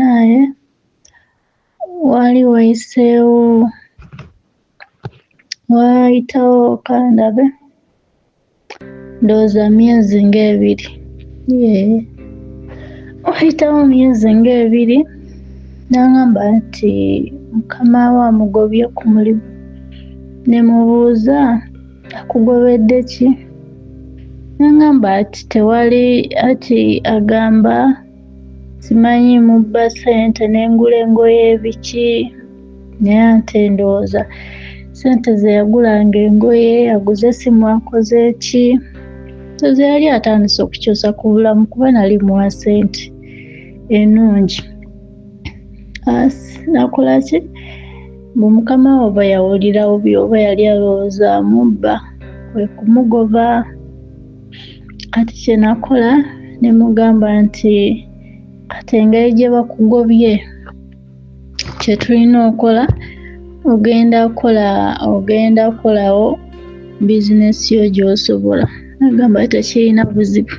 naye wayitawo kandabe ndowooza myezi ng'ebiri. Wayitawo myezi ng'ebiri n'aŋŋamba nti mukama we amugobye ku mulimu. Ne mubuuza akugobedde ki? N'aŋŋamba ati tewali, ati agamba simanyi mubba ssente ne ngula engoye biki, naye ate ndowooza ssente ze yagulanga engoye aguze essimu akoze ki, ndowooza yali atandise okukyusa ku bulamu kuba nali muwa ssente ennungi. Nakola ki? Bwe mukama we oba yawulirawo oba yali alowooza amubba kwe kumugoba. Kati kye nakola ne mugamba nti kati engeri gye bakugobye kye tulina okola ogenda kukolawo bizinesi yo gy'osobola. N'agamba tekirina buzibu.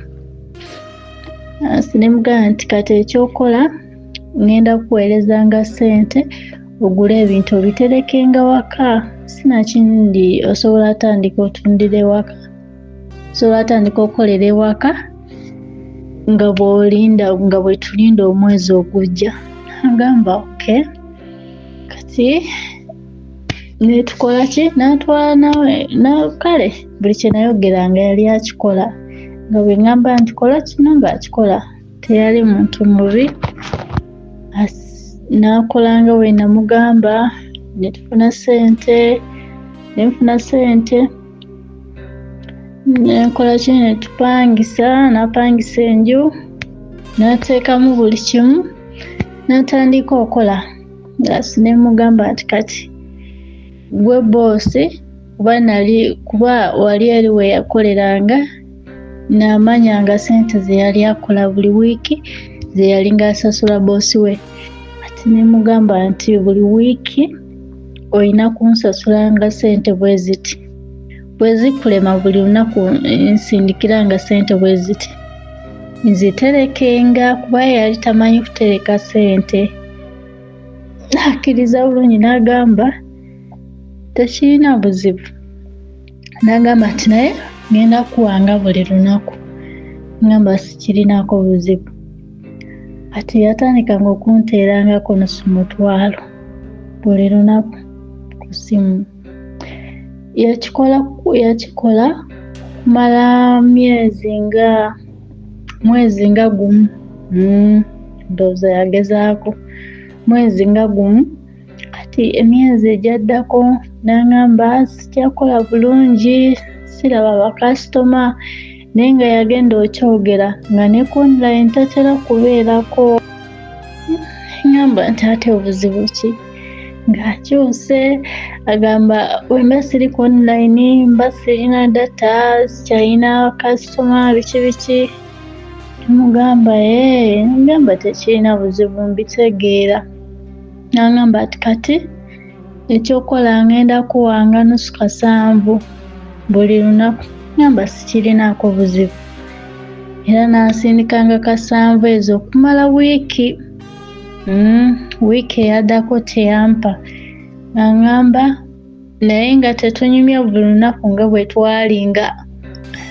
Ne mugamba nti kati ekyokola ngenda kukuweerezanga ssente ogule ebintu obiterekenga waka. Sinakindi osobola atandika otundira ewaka, osobola atandika okukolera ewaka nga bwe tulinda omwezi ogujja. Agamba okay. Kati ne tukola ki? N'atwala kale buli kye nayogeranga yali akikola, nga bwe ŋŋamba nti kola kino ng'akikola. Teyali muntu mubi. N'akola nga bwe namugamba, ne tufuna ssente, n'enkola ki? Ne tupangisa, n'apangisa enju, n'ateekamu buli kimu, n'atandika okola. Ne mugamba nti kati gwe boosi, kuba wali eri we yakoleranga, n'amanyanga ssente ze yali akola buli wiiki ze yali ng'asasula boosi we. Kati ne mugamba nti buli wiiki olina kunsasulanga ssente bwe ziti. Bwe zikulema buli lunaku nsindikiranga ssente bwe ziti nziterekenga, kuba yali tamanyi kutereka ssente. Akkiriza bulungi n'agamba tekirina buzibu. N'agamba ati naye ngenda kuwanga buli lunaku. Ngamba sikirinaako buzibu. Ati yatandikanga okunteerangako nusu mutwalo buli lunaku ku ssimu. Yakikola kumala mwezi nga gumu. Ndowooza yagezaako mwezi nga gumu. Kati emyezi egyaddako n'aŋŋamba sikyakola bulungi, siraba bakasitoma, naye nga yagenda okyogera nga ne ku online tatera kubeerako. Ŋŋamba nti ate obuzibu ki? Ng'akyuse agamba bwe siri ku online mba sirina data, sikyalina kasitoma, biki. Mugamba ngamba tekirina buzibu, mbitegeera. N'aŋŋamba ati kati ekyokola ngenda kuwanga nusu kasanvu buli lunaku. Ngamba sikirinaako buzibu. Era n'ansindikanga kasanvu ezo okumala wiiki. Wiiki eyaddako teyampa. N'aŋŋamba naye nga tetunyumya buli lunaku nga bwe twalinga.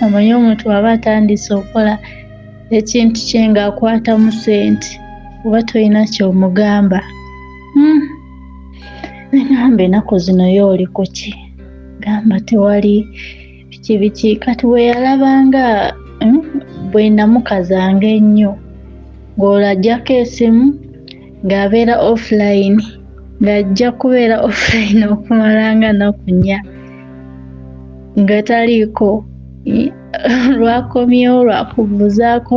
Omanyi omuntu aba atandise okukola ekintu kye ng'akwatamu ssente oba tolina ky'omugamba. N'aŋŋamba ennaku zino yo oli ku ki? Gamba tewali biki. Kati bwe yalabanga bwe namukazanga ennyo ng'olaggyako esimu ng'abeera offline, ng'ajja kubeera offline okumalanga nnaku 4 nga taliiko lwakomyewo, lwakubuuzaako,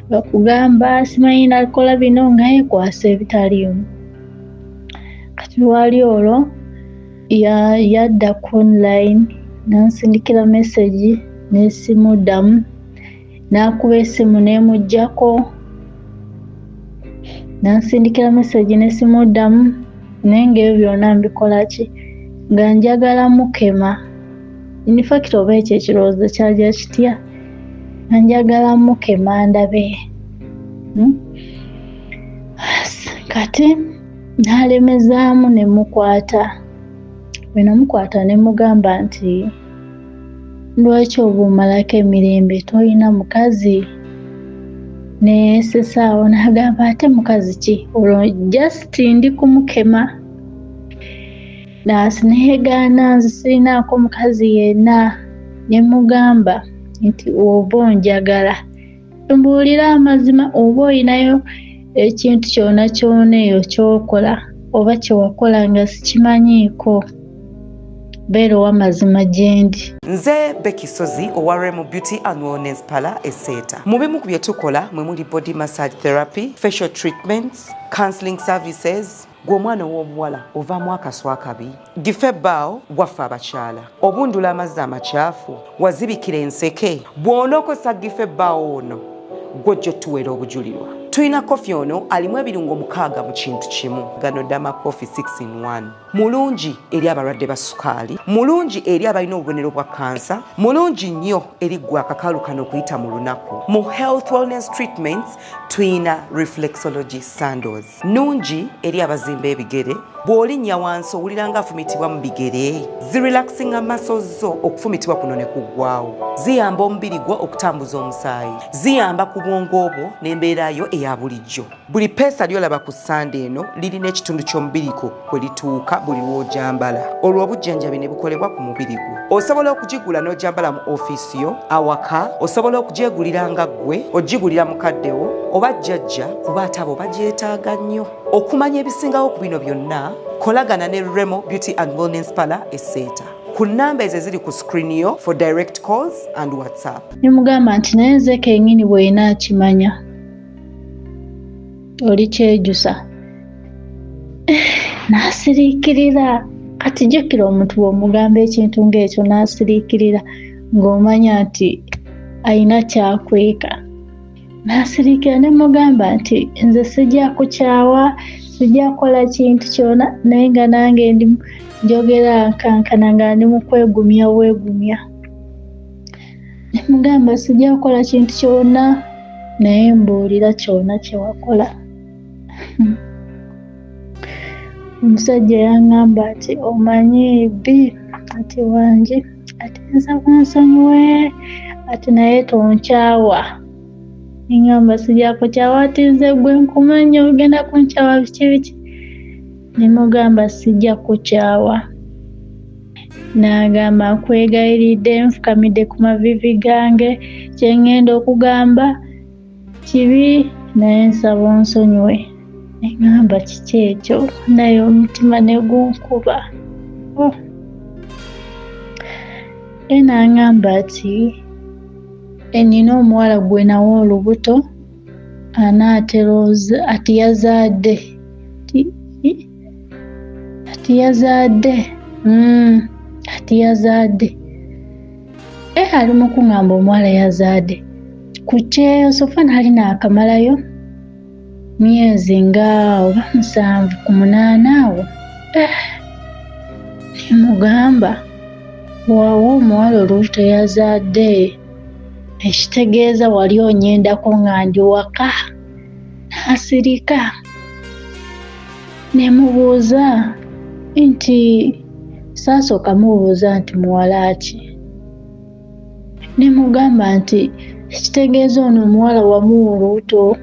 lwakugamba simanyi nakola bino nga yeekwasa ebitaliimu. Kati lwali olwo yadda ku online n'ansindikira message n'esimuddamu, n'akuba essimu n'emuggyako, n'ansindikira message n'esimuddamu, naye ng'ebyo byonna mbikola ki? Nga njagala mukema. In fact oba ekyo ekirowoozo kyajja kitya? Nga njagala mukema ndabe. kati nalemezaamu ne mukwata. Bwe namukwata ne mugamba nti lwaki oba omalako emirembe tolina mukazi? Ne sesaawo n'agamba ate mukazi ki? Olwo just ndi kumukema. Neegaana nze sirinaako mukazi yenna. Ne mugamba nti oba onjagala mbuulira amazima, oba olinayo ekintu kyona kyona eyo ky'okola oba kyewakola nga sikimanyiiko. Beera ow'amazima gye ndi. Nze Becky Sozi owa Remo Beauty and Wellness Parlour Esseeta. Mu bimu ku bye tukola mwe muli body massage therapy, facial treatments, counseling services. Gw'omwana w'omuwala ovaamu akaswa akabi, gife ebbaawo gwaffe abakyala, obundula amazzi amakyafu, wazibikira enseke, bw'onookosa gife ebbaawo ono gw'ojja otuweera obujulirwa. Tulina kofi ono alimu ebirungo 6 mu kintu kimu. Gano Dama Coffee 6 in 1. Mulungi eri abalwadde ba sukaali, mulungi eri abalina obubonero bwa kansa, mulungi nnyo eri gwe akakalu kano okuyita mu lunaku. Mu health wellness treatments tulina reflexology sandals, nungi eri abazimba ebigere. Bw'olinnya wansi owulira nga afumitibwa mu bigere, zirelaxinga muscles zo okufumitibwa kuno ne kuggwaawo. Ziyamba omubiri gwo okutambuza omusaayi, ziyamba ku bwongo bwo n'embeera yo eya bulijjo. Buli peesa ly'olaba ku ssande eno lirina ekitundu ky'omubiri gwo kwe lituuka buli lw'ojambala. Olwo obujjanjabi ne bukolebwa ku mubiri gwo. Osobola okugigula n'ojambala mu ofiisi yo, awaka, osobola okugyegulira nga ggwe, ogigulira mukaddewo oba jjajja kuba ate abo bagyetaaga nnyo. Okumanya ebisingawo ku bino byonna, kolagana ne Remo Beauty and Wellness Parlour Esseeta ku nnamba ezo eziri ku screen yo for direct calls and WhatsApp. Ne mugamba nti naye nze kennyini bw'olina akimanya oli kyejusa. N'asiriikirira. Kati jjukira omuntu bw'omugamba ekintu ng'ekyo n'asiriikirira ng'omanya nti alina kyakweka. N'asiriikira ne mugamba nti nze sijja kukyawa, sijja kukola kintu kyona, naye nga nange ndi njogera nkankana nga ndi mu kwegumya bwegumya. Ne mugamba sijja kukola kintu kyona, naye mbuulira kyona kye wakola. Omusajja yaŋŋamba ati omanyi bbi ati wangi ati nza bwansonyiwe ati naye tonkyawa. Neŋŋamba sijja kukyawa ati nze gwe nkumanya ogenda kunkyawa biki biki. Ne mugamba sijja kukyawa. N'agamba nkwegayiridde nfukamidde ku mavivi gange, kye ŋŋenda okugamba kibi naye nsaba onsonyiwe. Neŋŋamba kiki ekyo, naye omutima ne gunkuba. N'aŋŋamba ati nina omuwala gwe nawa olubuto anaaterooza ati yazadde. Ati yazadde. Ati yazadde. Ali mu kuŋŋamba omuwala yazadde. Ku kyeyo sofa nali naakamalayo myezi nga oba 7 ku 8 awo. Nemugamba wawa omuwala olubuto yazadde, ekitegeeza wali onyendako nga ndi waka. N'asirika. Nemubuuza nti saasooka mubuuza nti muwala ki. Nemugamba nti ekitegeeza ono omuwala wamuwa olubuto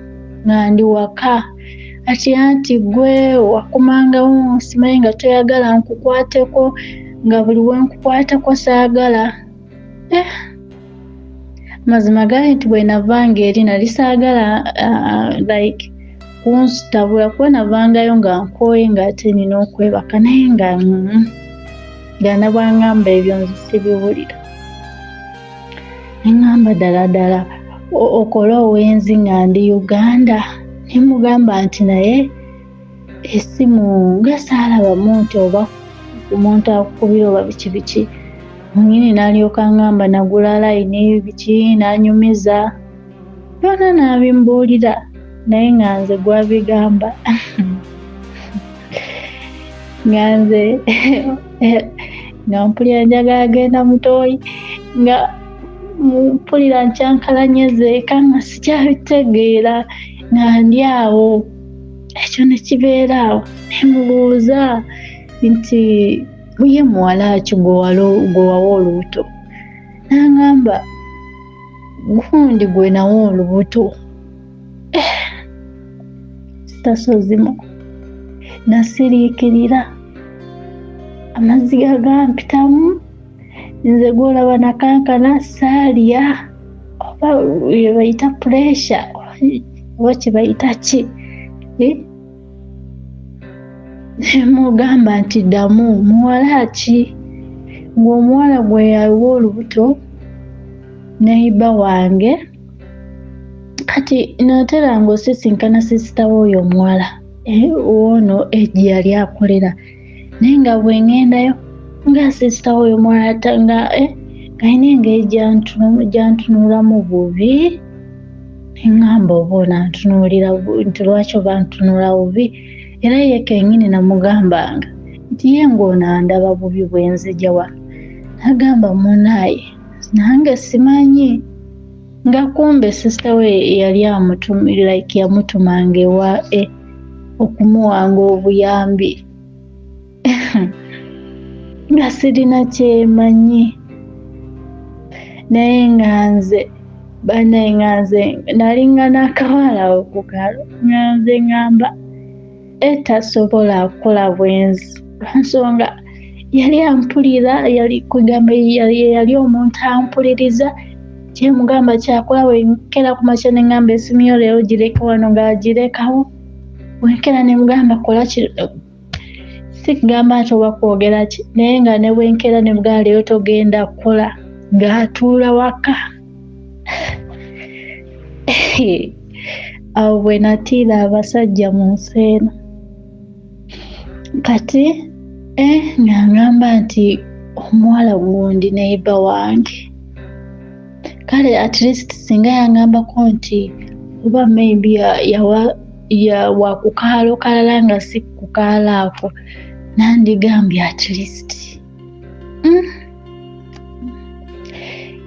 nga ndi waka, ati anti gwe wakomangawo simanyi nga toyagala nkukwateko, nga buli we nkukwatako saagala. Mazima gali nti bwe navanga eri nali saagala like kunsitabula kuba navangayo nga nkooye nga ate nina okwebaka, naye nga nabwangamba ebyo nze sibiwulira. Neŋŋamba ddala okola owenzi nga ndi Uganda. Nemugamba nti naye essimu nga saalabamu nti oba omuntu akukubira oba biki biki. Mwenyini n'alyoka aŋŋamba nagula layini biki n'anyumiza. Byonna n'abimbuulira naye nga nze gwabigamba. Nga nze nga mpulira njagala agenda Mutooyi nga mpulira nkyankalanyeze eka nga sikyabitegeera nga ndi awo ekyo ne kibeera awo ne mubuuza nti ye muwala ki gwe wawa olubuto n'aŋŋamba gundi gwe nawa olubuto sitasozimo nasiriikirira amazzi gagampitamu nze gwolaba nakankana saalya oba ye bayita puresha oba kye bayita ki mugamba nti ddamu muwala ki ng'omuwala gwe yawa olubuto neiba wange kati natera ng'osisinkana sisita w'oyo omuwala ono egi yali akolera naye nga bwe ŋŋendayo nga sisita w'oyo omuwala nga kayina engeri gyantunuulamu bubi neŋŋamba oba onantunuulira nti lwaki oba ntunuula bubi era ye kennyini namugambanga nti ye ng'onandaba bubi bwe nzija wano nagamba munaaye nange simanyi nga kumbe sisita we yali yamutumanga ewa okumuwanga obuyambi nga sirina kyemanyi naye nga nze banaye nga nze nalinga n'akawala okukalo nga nze ngamba tasobola kukola bwenzi lwansonga yali ampulira yali omuntu ampuliriza kyemugamba kyakola wenkera ku makya neŋŋamba esimu yo leero gireka wano ng'agirekawo wenkera nemugamba kola sikugamba nti oba kwogera ki naye nga ne wenkera nemugamba leero togenda kukola ng'atuula waka awo bwe natiira abasajja mu nsi eno kati nga ngamba nti omuwala gundi neiba wange kale at least singa yangambako nti oba maybe wa kukaalo kalala nga si kukaalo ako nandigambye at least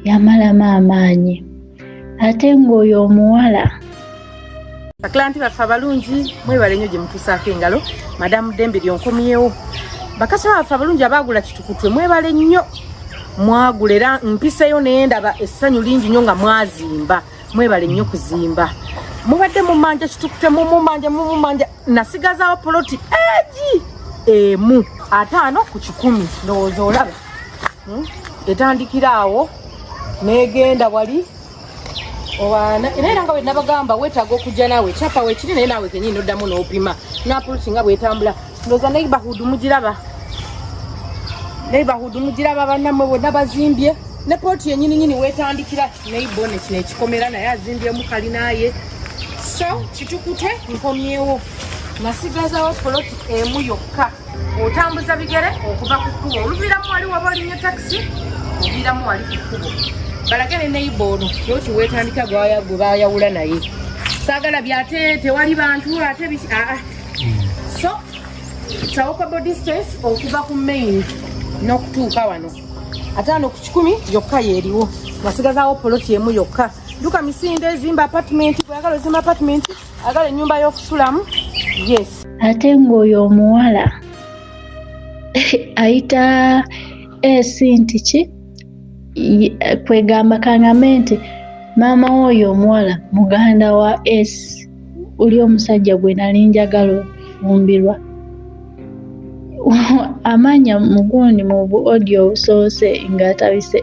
yamalamu amaanyi ate ng'oyo omuwala Bakilanti baffe abalungi mwebale nnyo gye mutuusaako engalo madamu Dembe lyonkomyewo bakasa baffe abalungi abaagula kitukutwe mwebale nnyo mwagula era mpiseyo naye ndaba essanyu lingi nnyo nga mwazimba mwebale nnyo kuzimba mubadde mumanja kitukutwe mumumanja nasigazaawo poloti emu 5 ku 10 ndowooza olaba etandikira awo negenda wali obaana era nga bwe nabagamba weetaaga okujja naawe kyapa weekiri naye naawe kenyini noddamu n'opima napolosi nga bwetambula ndowooza neighborhood mugiraba bannammwe bonna bazimbye ne poloti yenyininyini weetandikira neibone kino ekikomera naye azimbyemu kalinaaye so kitukutwe nkomyewo nasigazawo poloti emu yokka otambuza bigere okuva ku kkubo oluviramu wali waba olinnye takisi oviramu wali ku kkubo balagene neighborhood poloti weetandika gwe bayawula naye saagala byate tewali bantu ate so it's a walkable distance okuva ku main n'okutuuka wano 5 ku 10 yokka yeeriwo nasigazaawo poloti emu yokka duka misinde ezimba apartment bweyagala ozimba apartment agala ennyumba y'okusulamu yes ate ng'oyo omuwala ayita nti ki kwegamba kangambe nti maama w'oyo omuwala muganda wa oli omusajja gwe nali njagala okufumbirwa amanya mugundi mu bu audio obusoose ng'atabise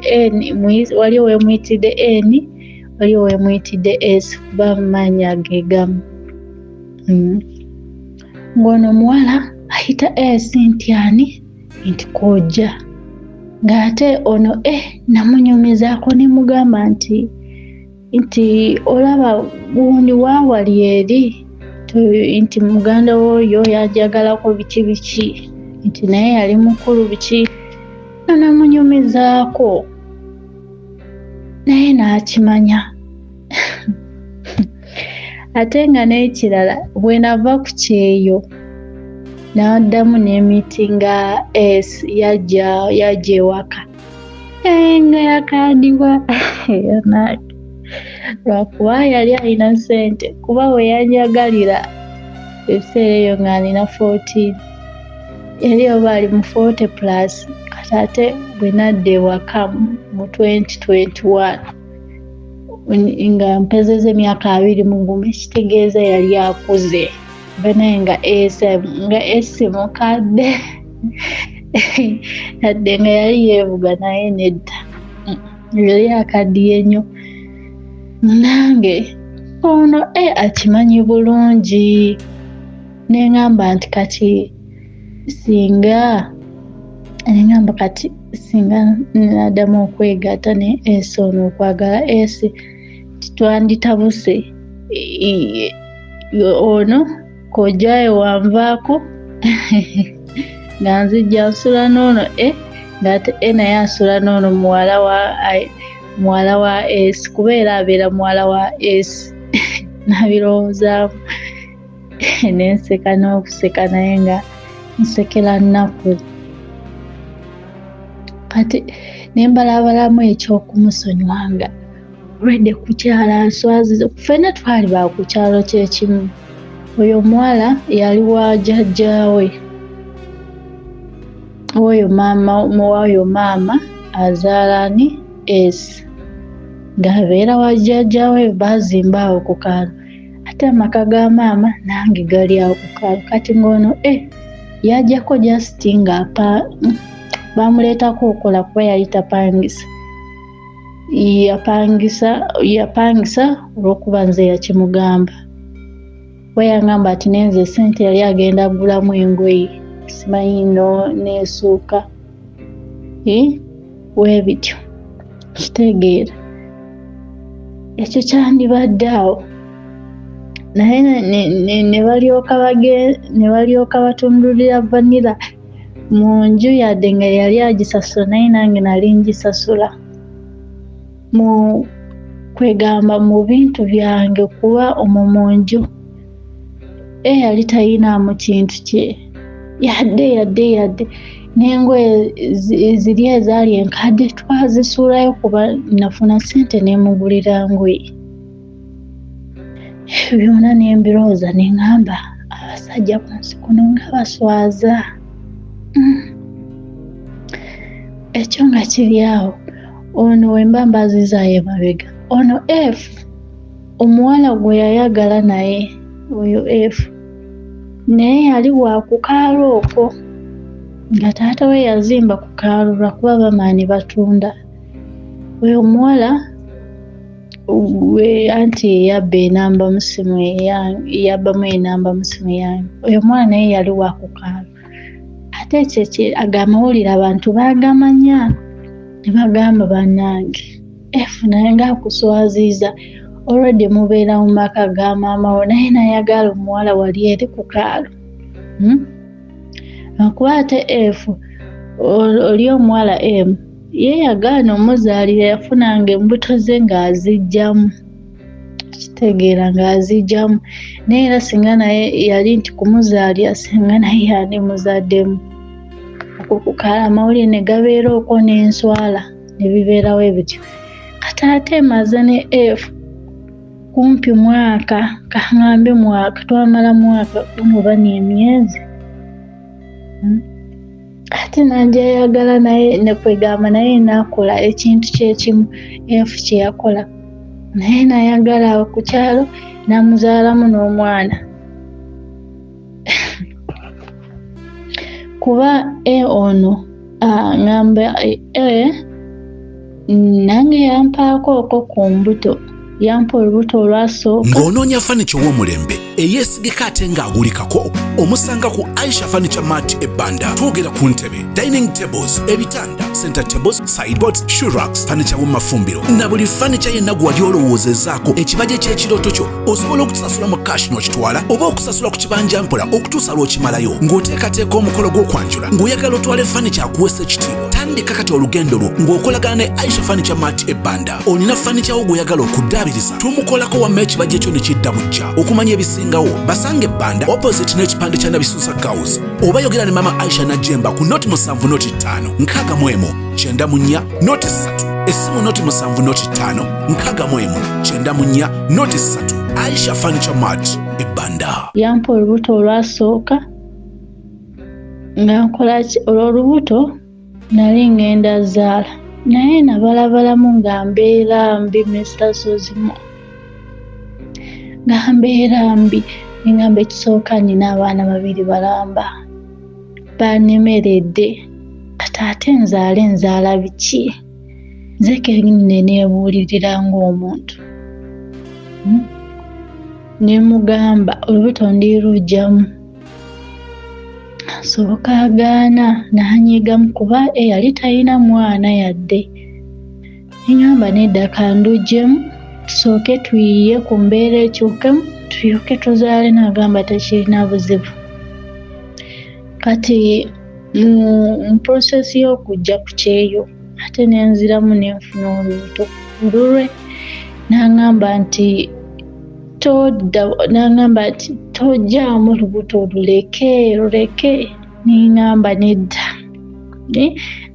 waliwo wemuyitidde waliwo wemuyitidde kuba mumanya gegamu ng'ono omuwala ayita nti ani nti kojja ng'ate ono namunyumizaako ne mugamba nti olaba gundi waawali eri nti muganda w'oyo yajagalako biki nti naye yali mukulu biki namunyumizaako naye n'akimanya ate nga n'ekirala bwe nava ku kyeyo n'addamu n'emitinga yajja ewaka nga yakandibwa lwakuba yali alina ssente kuba we yanjagalira ebiseera eyo nga nina 14 yali oba ali mu 40 plus kati ate bwe nadda ewaka mu 2021 nga mpezeza emyaka 21 kitegeeza yali akuze banaye nga esi mukadde yadde nga yali yeevuga naye nedda yali akaddiye nnyo nange ono akimanyi bulungi neŋŋamba nti kati singa naddamu okwegatta ne esi ono okwagala esi titwanditabuse ono kojjayo wanvaako nga nzijja nsula n'ono ng'ate naye asula n'ono muwala wa esi kubeera abeera muwala wa esi nabirowoozaamu nenseka n'okuseka naye nga nsekera nnaku kati nembalabalamu ekyokumusonywanga olwedde kukyala answaziza ffenna twali ba ku kyalo kyekimu oyo omuwala yali wa jjajjaawe oyo maama azaalani esi ng'abeera wa jjajjaawe baazimba awo ku kaalo ate amaka ga maama nange gali awo ku kaalo kati ng'ono yajjako jasiti nga bamuleetako okola kuba yali tapangisa yapangisa olw'okuba nze yakimugamba we yangamba ati nenze esente yali agenda agulamu engoye simanyi neesuuka weebityo kitegeera ekyo kyandibadde awo naye ne balyoka batundulira vanilla mu nju yadde nga yali agisasula naye nange nali ngisasula mu kwegamba mu bintu byange kuba omwo mu nju yali tayinaamu kintu kye yadde n'engoye ziri ezaali enkadde twazisuulayo kuba nafuna sente nemugulira ngoye byonna nembirowooza neŋŋamba abasajja ku nsi kuno nga baswaza ekyo nga kiri awo ono wemba mbazizaayo emabega ono omuwala gwe yayagala naye oyo naye yali wa ku kaalo okwo nga taata we yazimba ku kaalo lwakuba bamaani batunda oyo omuwala we anti eyabba enamba mu simu yabbamu enamba mu simu yange oyo omwana naye yali wa ku kaalo ate ekyo agamawulire abantu baagamanya ne bagamba bannange naye ngaakuswaziiza olwedde mubeera mu maka ga maama wo naye nayagala omuwala wali eri ku kaalo akuba ate oli omuwala ye yagaana omuzaalira yafunanga embuto ze ng'azijjamu kitegeera ng'azijjamu naye era singa naye yali nti kumuzaalira singa naye yandi muzaddemu okwo ku kaalo amawulire ne gabeera okwo n'enswala ne bibeerawo ebityo kati ate maze ne kumpi mwaka kaŋŋambe mwaka twamala mwaka oba n'emyezi ate najja yayagala naye nekwegamba naye nakola ekintu kyekimu kye yakola naye nayagala awo ku kyalo namuzaalamu n'omwana kuba ono ngamba nange yampaako okwo ku mbuto yampa olubuto olwasooka ng'onoonya fanicha ow'omulembe eyeesigika ate ng'agulikako omusanga ku Aisha Furniture Mart ebbanda twogera ku ntebe dining tables ebitanda center tables sideboards shoe racks fanicha w'omumafumbiro na buli fanicha yenna gwe wali olowoozezaako ekibajje ky'ekirooto kyo osobola okukisasula mu cash n'okitwala oba okusasula ku kibanja mpola okutuusa lw'okimalayo ng'oteekateeka omukolo gw'okwanjula ng'oyagala otwale fanicha akuweesa ekitiibwa tandika kati olugendo lwo ng'okolagana ne Aisha Furniture Mart ebbanda olina fanicha wo gw'oyagala okuddaabiriza tumukolako wamma ekibajje kyo ne kidda bujja okumanya ebisingawo basanga ebbanda opposite n'ekipande kya Nabisusa Girls oba yogera ne mama Aisha Najjemba ku noti 7 noti 5 6 94 noti 3 essimu noti 7 noti 5 6 94 noti 3 Aisha Furniture Mart ebbanda. Yampa olubuto olwasooka nga nkola ki olwo olubuto nali ngenda zaala naye nabalabalamu nga mbeera mbi mesitasozimu nga mbeera mbi ngamba ekisooka nina abaana 2 balamba banemeredde kati ate nzaala biki nze kenyini neebuulirira ng'omuntu ne mugamba olubuto ndirugyamu asoboka agaana n'anyiigamu kuba yali talina mwana yadde ngamba nedda kandugyemu tusooke tuyiye ku mbeera ekyukemu tulyoke tuzaale n'agamba tekirina buzibu kati mu process y'okujja ku kyeyo ate nenziramu nenfuna olubuto olulwe n'angamba nti tojjaamu olubuto luleke ningamba nedda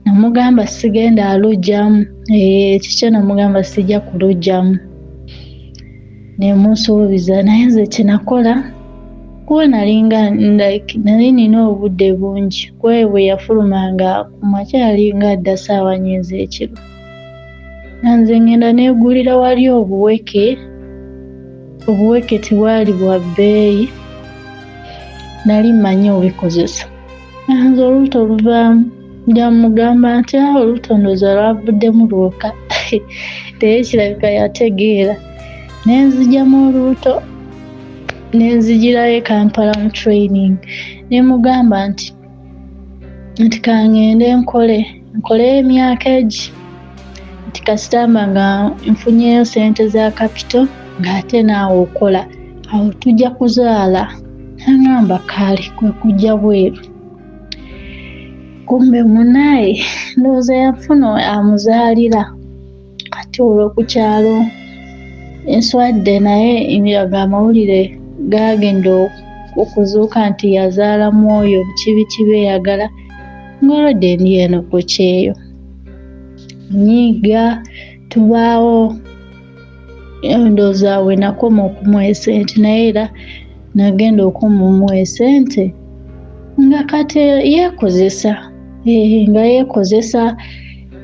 namugamba sigenda alugyamu ekikyo namugamba sijja kulugyamu nemusuubiza naye nze kyenakola kuba nali nina obudde bungi bwe yafulumanga ku makya yali nga adda ssaawa nnyingi ekiro nanze ngenda neegulira wali obuweke tebwali bwa bbeeyi nali mmanyi obikozesa nanze olubuto luvaamu njamugamba nti olubuto ndooza lwavuddemu lwoka naye kirabika yategeera nenzigyamu olubuto nenzigirayo Kampala mu training nemugamba nti kangende nkole emyaka egi nti kasitamba nga nfunyeyo sente za kapito ng'ate naawe okola awo tujja kuzaala nangamba kale kwe kujja bweru kumbe munaye ndowooza yafuna amuzaalira kati olwo ku kyalo enswadde naye nga amawulire gagenda okuzuuka nti yazaala mwoyo biki beeyagala ng'olwadde ndi eno ku kyeyo nyiiga tubaawo ndowooza we nakoma okumuwa esente naye era nagenda okumuwa esente nga kati yeekozesa nga yeekozesa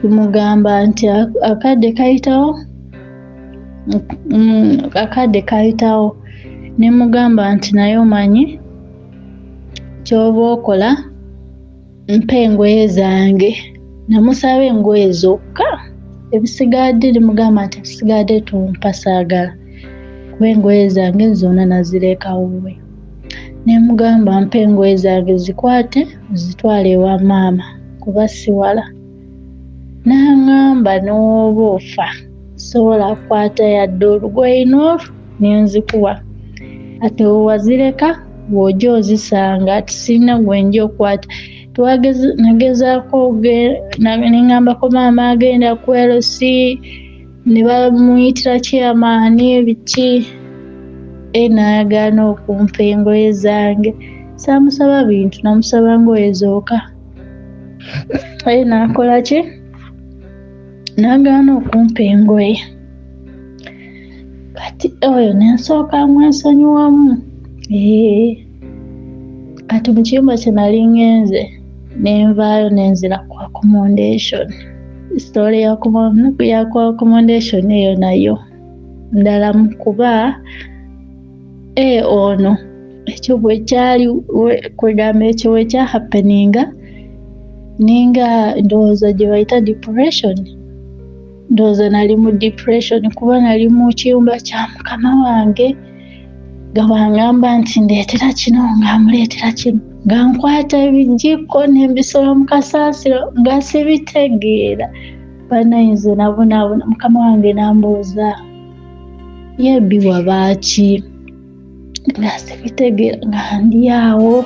tumugamba nti akadde kayitawo nemugamba nti naye omanyi kyoba okola mpa engoye zange namusaba engoye zokka ebisigadde nemugamba nti ebisigadde tumpa saagala kuba engoye zange zonna nazirekawo we nemugamba mpa engoye zange zikwate zitwale ewa maama kuba siwala n'angamba n'oba ofa sobola kukwata yadde olugoye n'olwo nenzikuwa ate wazireka bw'ojja ozisanga tisirina gwenja okwata nagezaako nengambako maama agenda ku LC ne bamuyitira kyamaani biki naagaana okumpa engoye zange saamusaba bintu namusaba ngoye zooka naakola ki naagaana okumpa engoye kati oyo nensooka mwensonyiwamu kati mu kiyumba kye nali ngenze nenvaayo nenzira ku accommodation story ya ku accommodation eyo nayo ndalamu kuba ono ekyo bwe kyali kwegamba ekyo bwe kya happeninga ninga ndowooza gye bayita depression ndowooza nali mu depression kuba nali mu kiyumba kya mukama wange nga bwangamba nti ndeetera kino ngaamuleetera kino nga nkwata ebijjiko n'embisolo mu kasaasiro nga sibitegeera banayinza nabonaabona mukama wange nambuuza yebbiwa baaki nga sibitegeera nga ndi awo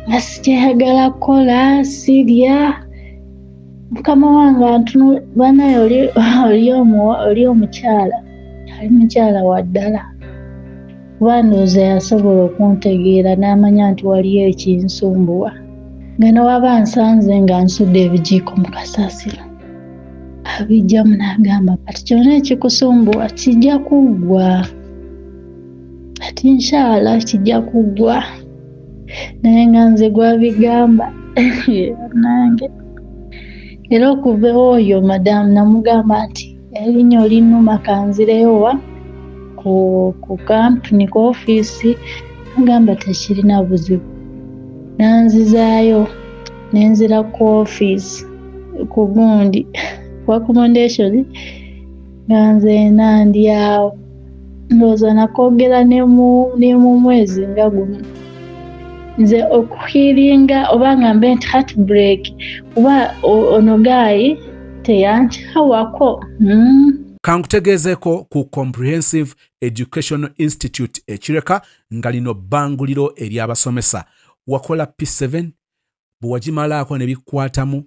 nga sikyayagala kukola sirya mukama wange antunu banaye oli omukyala ali mukyala wa ddala kuba ndowooza yasobola okuntegeera n'amanya nti waliyo ekinsumbuwa nga newaba nsanze nga nsudde ebijiiko mu kasaasiro abijjamu n'agamba kati kyonna ekikusumbuwa kijja kuggwa kati kati inshallah kijja kugwa naye nga nze gwabigamba nange era okuva oyo madamu namugamba nti erinnya olinuma kanzireyowa ku kampuni ku ofiisi agamba tekirina buzibu nanzizaayo nenzira ku ofiisi ku gundi ku accommodation nga nze nandyawo ndowooza nakwogera ne mu mwezi nga guno nze okuhiringa oba ngambe nti heartbreak oba ono gayi teyankyawako. Kankutegezeeko ku Comprehensive Educational Institute ekireka nga lino bbanguliro ery'abasomesa. Wakola P7 bwewagimalaako ne bikwatamu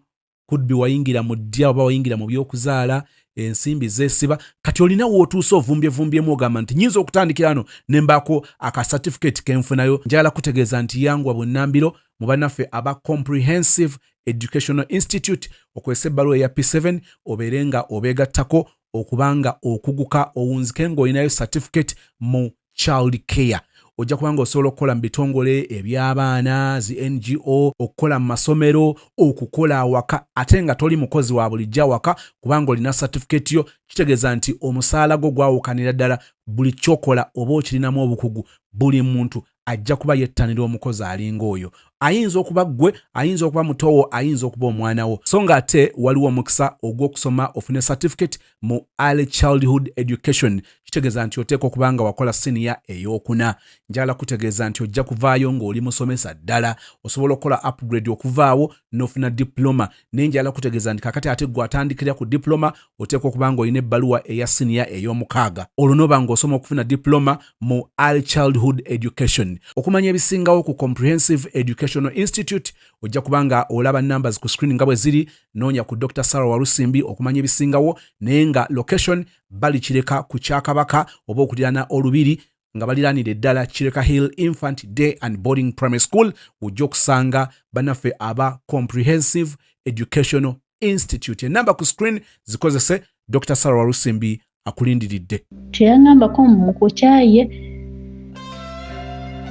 could be wayingira mu ddya oba wayingira mu by'okuzaala ensimbi zeesiba kati olina wootuusa ovumbyevumbye ogamba nti nyinza okutandikira ano ne mbaako aka certificate kenfunayo. Njagala kutegeeza nti yangwa bunnambiro mu bannaffe aba Comprehensive Educational Institute okwesa ebbaluwa eya P7 obeere nga obeegattako okubanga okuguka owunzike ng'olinayo certificate mu child care. Ojja kubanga osobola okukola mu bitongole eby'abaana zi NGO, okukola mu masomero, okukola awaka ate nga toli mukozi wa bulijjo awaka kubanga olina certificate yo. Kitegeeza nti omusaala gwo gwawukanira ddala buli kyokola oba okirinamu obukugu. Buli muntu ajja kuba yettanira omukozi alinga oyo. Ayinza okuba ggwe, ayinza okuba mutowo, ayinza okuba omwana wo. So nga ate waliwo omukisa ogw'okusoma ofune certificate mu early childhood education. Kitegeeza nti oteeka okuba nga wakola senior ey'okuna. Njagala kutegeeza nti ojja kuvaayo ng'oli musomesa ddala. Osobola okukola upgrade okuvaawo n'ofuna diploma. Naye njagala kutegeeza nti kakati ate gwe atandikira ku diploma oteeka okuba nga olina ebbaluwa eya senior ey'omukaaga. Olwo n'oba ng'osoma okufuna diploma mu early childhood education. Okumanya ebisingawo ku Comprehensive Educational Institute ojja kubanga olaba numbers ku screen nga bwe ziri. Noonya ku Dr. Sarah Walusimbi okumanya ebisingawo naye nga location bali Kireka ku Kyakabaka oba okuliraana olubiri nga baliraanira eddala Kireka Hill Infant Day and Boarding Primary School. Ojja okusanga bannaffe aba Comprehensive Educational Institute. Enamba ku screen zikozese. Dr. Sarah Walusimbi akulindiridde. Teyangambako mu kukyaye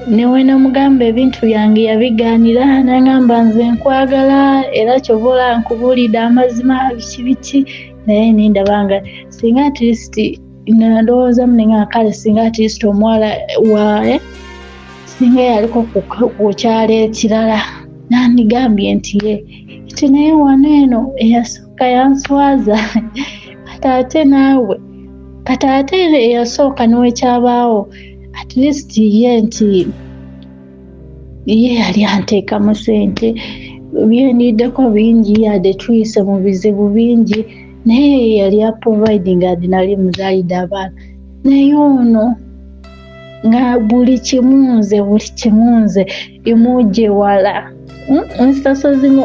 newe namugamba ebintu byange yabigaanira nangamba nze nkwagala era kyobola nkubulidde amazima biki naye nindabanga singa at least ndowooza munenga kale singa at least omuwala waaye singa yaliko kukyala ekirala nandigambye nti eti naye wano eno eyasooka yanswaza kataate naawe kataate eyasooka niwekyabaawo at least ye nti ye yali anteekamu ssente byendiddeko bingi yadde tuyise mu bizibu bingi naye yali aproviding adi nali muzaalidde abaana naye ono nga buli kimunze imujje wala nsitasozimu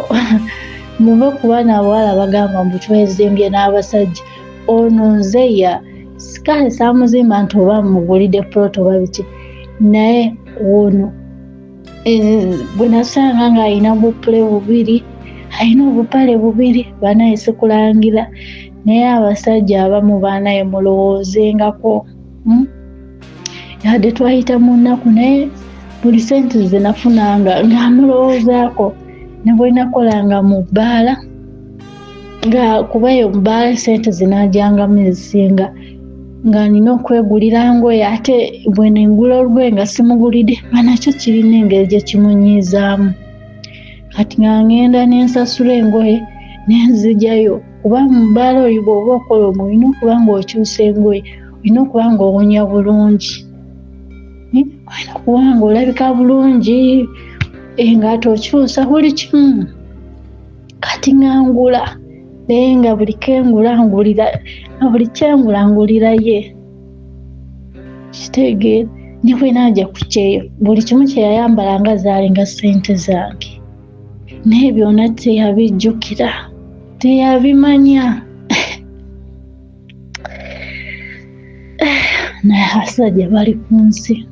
muve ku baana abawala bagamba mbu twezimbye n'abasajja ono nzeya sikale samuzimba nti oba mugulidde ploto oba biki naye ono bwe nasanga nga alina bupule bubiri alina obupale bubiri banayise kulangira naye abasajja abamu baanaye mulowoozengako yadde twayita mu nnaku naye buli sente ze nafunanga ng'amulowoozaako ne bwe nakolanga mu bbaala nga kubayo mu bbaala sente zinaajangamu ezisinga nga nina okwegulira ngoye ate bwe nengula olugwe nga simugulidde nga nakyo kirina engeri gye kimunyizaamu kati nga ngenda nensasula engoye nenzigyayo kuba mu bbaala oyo bw'oba okola olina okuba nga okyusa engoye olina okuba nga owunya bulungi olina okuba nga olabika bulungi nga tokyusa buli kimu kati ngangula naye nga buli kengulangulira buli kyengulangulira ye kitegeera ne bwe najja ku kyeyo buli kimu kye yayambala nga zaalinga ssente zange naye byonna teyabijjukira teyabimanya naye abasajja bali ku nsi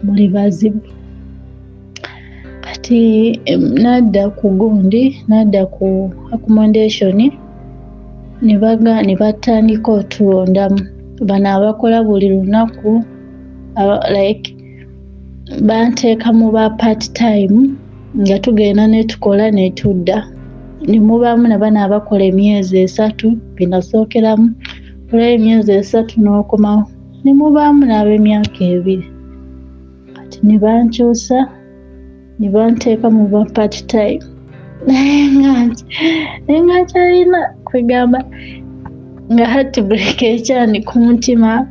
muli bazibu kati nadda ku gundi nadda ku accommodation ne batandika otulondamu bano abakola buli lunaku like banteeka mu ba part time nga tugenda ne tukola ne tudda. Ne mubaamu n'abaana abakola emyezi 3 binasookeramu kola emyezi 3 n'okomawo. Ne mubaamu n'ab'emyaka 2 kati ne bankyusa ne banteeka mu ba part time. Naye nga kyalina kwegamba nga heartbreak ekyani ku mutima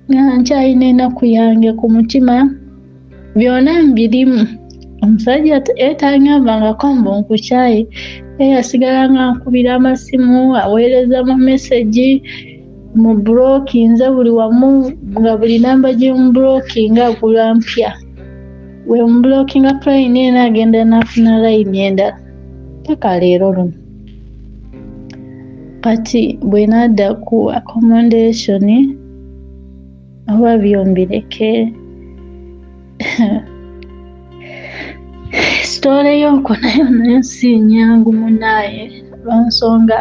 nga nkyalina ennaku yange ku mutima byonna mbirimu. Omusajja etangambangako mbu nkukyaye yasigala nga nkubira amasimu aweereza mu message mu blockinze buli wamu nga buli namba gy'omublockinga agula mpya. We mublockinga plane ena agenda n'afuna line endala paka leero luno. Kati bwe nadda ku accommodation oba byombireke story yoko nayo si nyangu munaye lwansonga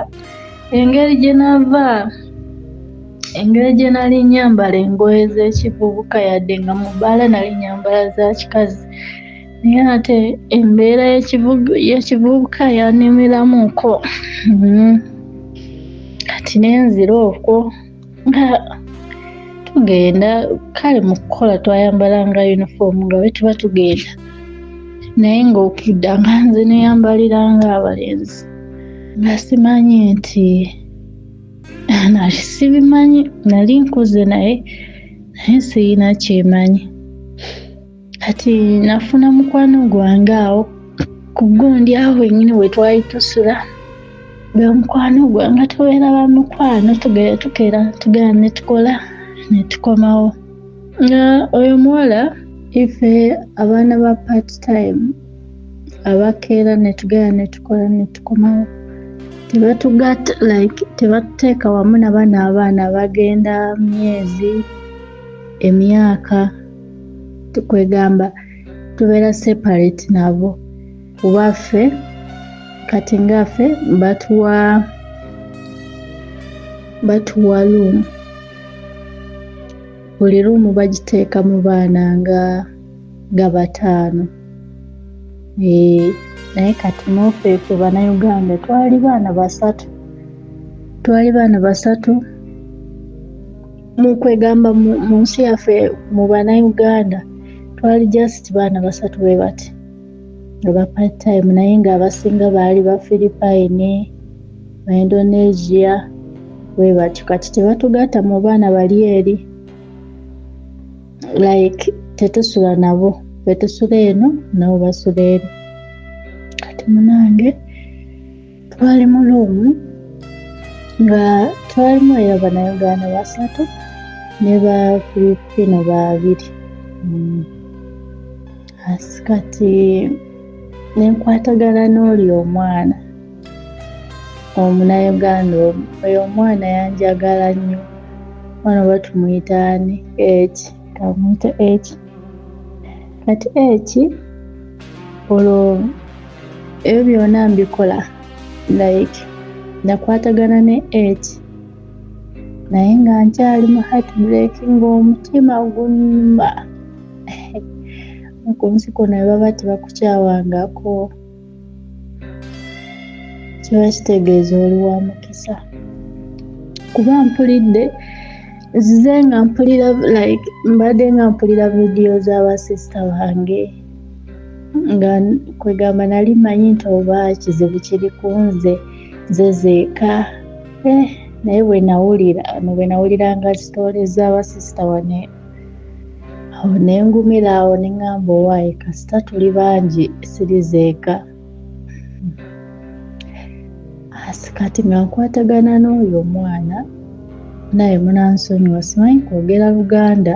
engeri gye nali nyambala engoye z'ekivubuka yadde nga mu bbaala nali nyambala za kikazi naye ate embeera y'ekivubuka yannemeramuuko. Kati nenzira okwo nga tugenda kale mu kukola twayambalanga uniform nga bwe tuba tugenda naye ng'okudda nga nze neyambaliranga abalenzi nga simanyi nti nali sibimanyi nali nkuze naye siyina kyemanyi. Kati nafuna mukwano gwange awo ku gundi awo wenyini we twali tusula be mukwano gwange tubeera ba mukwano tugenda ne tukola ne tukomawo. Nga oyo muwala ife abaana ba part time abakeera ne tugenda ne tukola ne tukomawo tebatugata like tebatuteeka wamu n'abaana abagenda myezi emyaka tukwegamba tubeera separate nabo kuba ffe kati ngaffe batuwa room. Buli ruumu bagiteeka mu baana nga 5. Naye kati noffe ffe Bannayuganda twali baana 3 mu kwegamba mu nsi yaffe mu Bannayuganda twali just baana 3 bwe bati aba part time naye nga abasinga baali ba Philippine, ba Indonesia bwe bati. Kati tebatugata mu baana bali eri like tetusula nabo betusula eno nabo basula eri. Kati munange twali mu luumu nga twalimu era Bannayuganda 3 ne ba Filipino 2. Kati nenkwatagana n'oli omwana Omunnayuganda oyo omwana yanjagala nnyo. Omwana batumuyita ani? Kamuyita H. Kati H olwo ebyo byonna mbikola like nakwatagana ne H naye nga nkyali mu heartbreak ng'omutima gunnuma. Ku nsi kuno ne baba tebakukyawangako kiba kitegeeza oli wa mukisa. Kuba mpulidde nzize nga mpulira like mbadde nga mpulira vidiyo z'abasista bange nga kwegamba nali manyi nti oba kizibu kiri ku nze zeeka naye bwe nawuliranga sitoole z'abasista wane awo nengumira awo neŋŋamba owaaye kasita tuli bangi sirizeeka. Kati nga nkwatagana n'oyo omwana naye munansonyiwa simanyi kwogera Luganda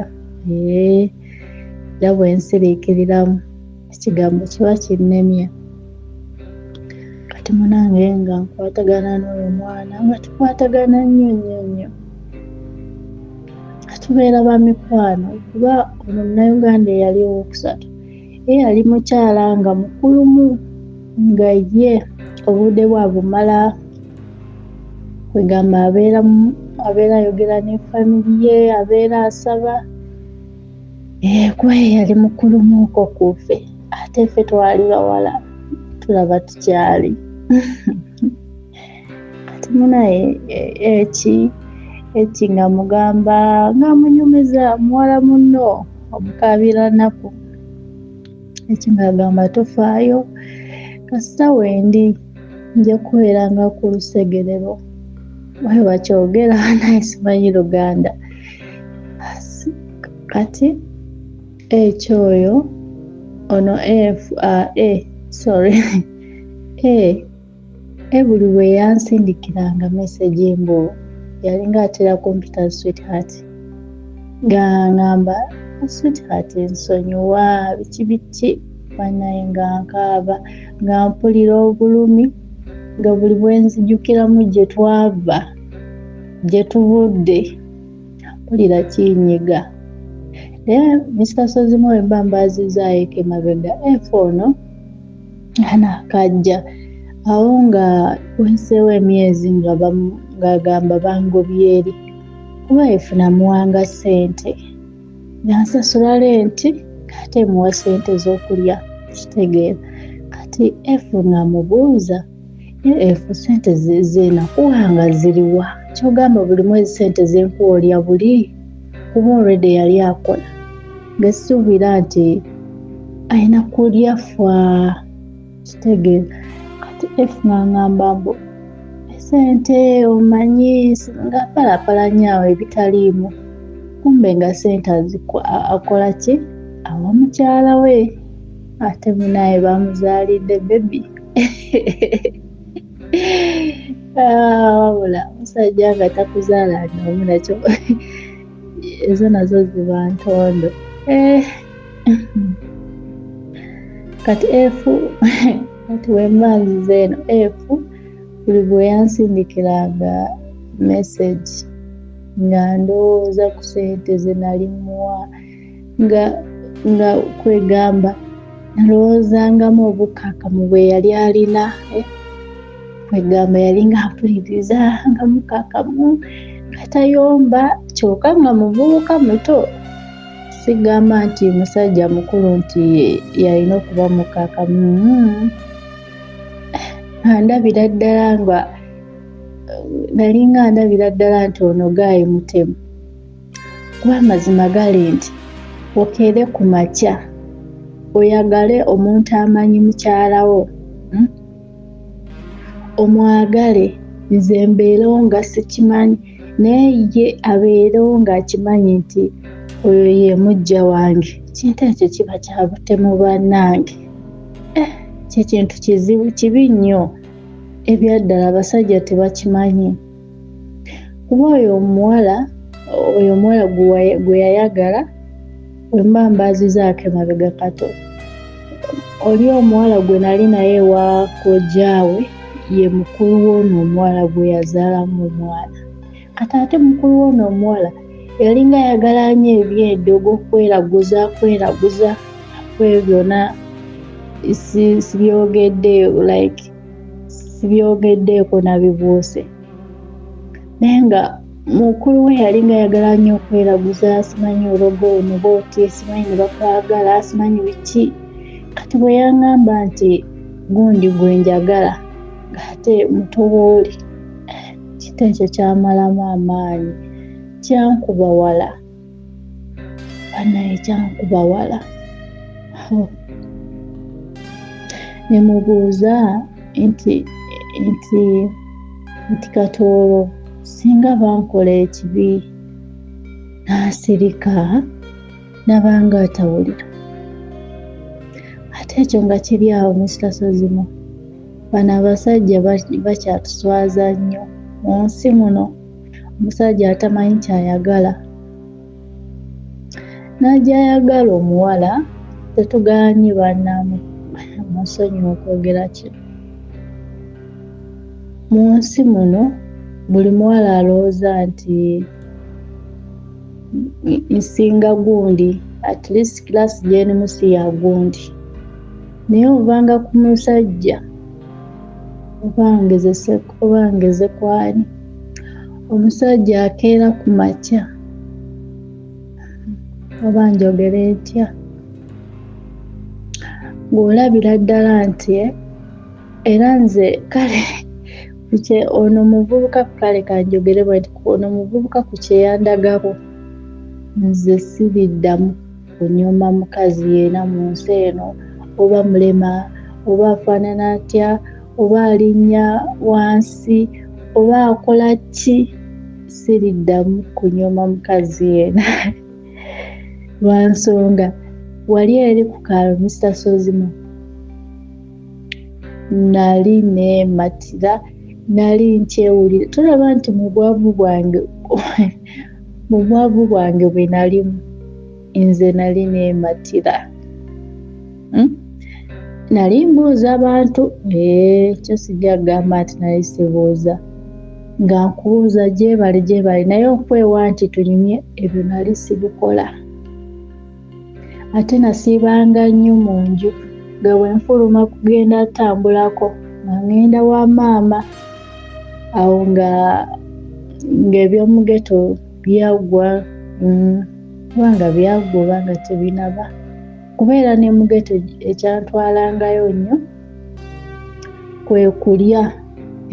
era bwe nsiriikiriramu ekigambo kiba kinnemya. Kati munange nga nkwatagana n'oyo omwana nga tukwatagana nnyo tubeera ba mikwano kuba ono Munnayuganda eyali owokusatu yali mukyala nga mukulumu nga ye obudde bwabumala kwegamba abeera abeera ayogera ne family ye, abeera asaba. Gwe yali mukulu muko kufe, ate ffe twali bawala tulaba tukyali. Kati munaye eki nga mugamba ng'amunyumiza muwala munno omukabira nnaku. Eki ng'agamba tofaayo, kasita wendi nja kubeeranga ku lusegerero. Bwe bakyogera naye simanyi Luganda. Kati ekyoyo ono buli bwe yansindikiranga message mbu yalinga atera computer sweetheart ng'angamba sweetheart nsonyiwa biki banaye nga nkaaba nga mpulira obulumi nga buli bwe nzijukiramu gye twava gye tuvudde mpulira kinyiga. Mr. Sozimo we mba mbaazizaayo emabega ono anaakajja awo nga wenseewo emyezi ng'agamba bangobye eri kuba efuna muwanga ssente nansasula lenti ate muwa ssente z'okulya kitegeera. Kati ng'amubuuza ssente zeenakuwanga ziriwa? Kyogamba buli mwezi ssente zenkuwa olya buli? Kuba already yali akola ng'essuubira nti ayina kulya fwa kitegeera. Kati ng'angamba mbu ssente omanyi nga palapalanya awo ebitaliimu, kumbe nga ssente akola ki? Awa mukyala we, ate munaye bamuzaalidde bebi. Wabula musajja nga takuzaala n'omu nakyo ezo nazo ziba ntondo. Kati kati wemba nziza eno buli bwe yansindikiranga message nga ndowooza ku ssente ze nali muwa nga kwegamba nalowoozangamu obukakamu bwe yali alina. Kwegamba yali nga mpuliriza nga mukakamu nga tayomba kyokka nga muvubuka muto. Sigamba nti musajja mukulu nti yalina okuba mukakamu. Ndabira ddala nga nalinga ndabira ddala nti ono Guy mutemu. Kuba amazima gali nti okeere ku makya oyagale omuntu amanyi mukyalawo, omwagale nze mbeerewo nga sikimanyi naye ye abeerewo ng'akimanyi nti oyo ye mujja wange. Kintu ekyo kiba kya butemu bannange. Kintu kizibu kibi nnyo ebyaddala abasajja tebakimanyi. Kuba oyo omuwala gwe yayagala we mba mbaazizaako emabega kato. Oli omuwala gwe nali naye ewa kojjaawe ye mukulu w'ono omuwala gwe yazaalamu omwana. Kati ate mukulu w'ono omuwala yalinga ayagala nnyo eby'eddogo kweraguza byonna sibyogeddeeko nabibuuse. Naye nga mukulu we yalinga ayagala nnyo okweraguza, simanyi ologo ono booti, simanyi ne bakwagala, simanyi biki. Kati bwe yaŋŋamba nti gundi gwe njagala ng'ate mutobooli, kintu ekyo kyamalamu amaanyi, kyankuba wala banaye, kyankuba wala. Ne mubuuza nti Katoolo singa bankola ekibi n'asirika nabanga atawulira. Ate ekyo nga kiri awo Mr. Sozimo, bano abasajja bakyatuswaza nnyo mu nsi muno. Omusajja atamanyi kyayagala n'ajja ayagala omuwala, tetugaanye bannamu musonyiwa okwogera kino. Mu nsi muno buli muwala alowooza nti nsinga gundi, at least class gy'enimusi ya gundi. Naye ovanga ku musajja oba ngeze kwani, omusajja akeera ku makya oba njogere ntya ng'olabira ddala nti era nze kale ono muvubuka kale kanjogere bwenti ono muvubuka ku kyeyandagako nze siriddamu kunyuma mukazi yeena mu nsi eno oba mulema oba afaanana atya oba alinnya wansi oba akola ki siriddamu kunyuma mukazi yeena lwa nsonga wali eri ku kaalo Mr. Sozimo nali neematira nali nkyewulira tulaba nti mu bwavu bwange bwe nalimu nze nali neematira nali mbuuza abantu kyo sijja kugamba nti nali sibuuza nga nkubuuza gyebali naye okwewa nti tunyumye ebyo nali sibikola ate nasiibanga nnyo mu nju nga bwenfuluma kugenda atambulako nga ngenda wa maama awo nga ebyomugeto byaggwa kubanga byaggwa obanga tebinaba kubeera ne mugeto ekyantwalangayo nnyo kwe kulya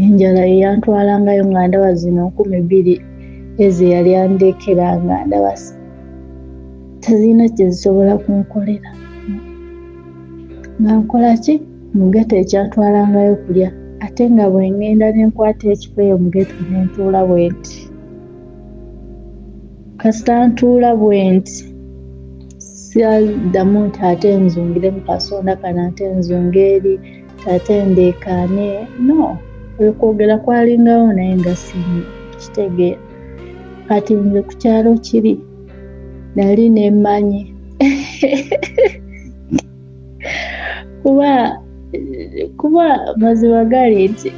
enjala eyantwalangayo nga ndaba zino 12 ezo yali andekera nga ndaba tezirina kye zisobola kunkolera nga nkola ki mugeto ekyantwalangayo kulya ate nga bwe ngenda ne nkwata ekifo eyo mugeto ne ntuula bwenti kasita ntuula bwenti siddamu nti ate nzungire mu kasonda kano ate nzunga eri ate ndeekaane no okwogera kwalingawo naye nga kitegeera kati nze ku kyalo kiri nali nemmanyi kuba mazima gali nti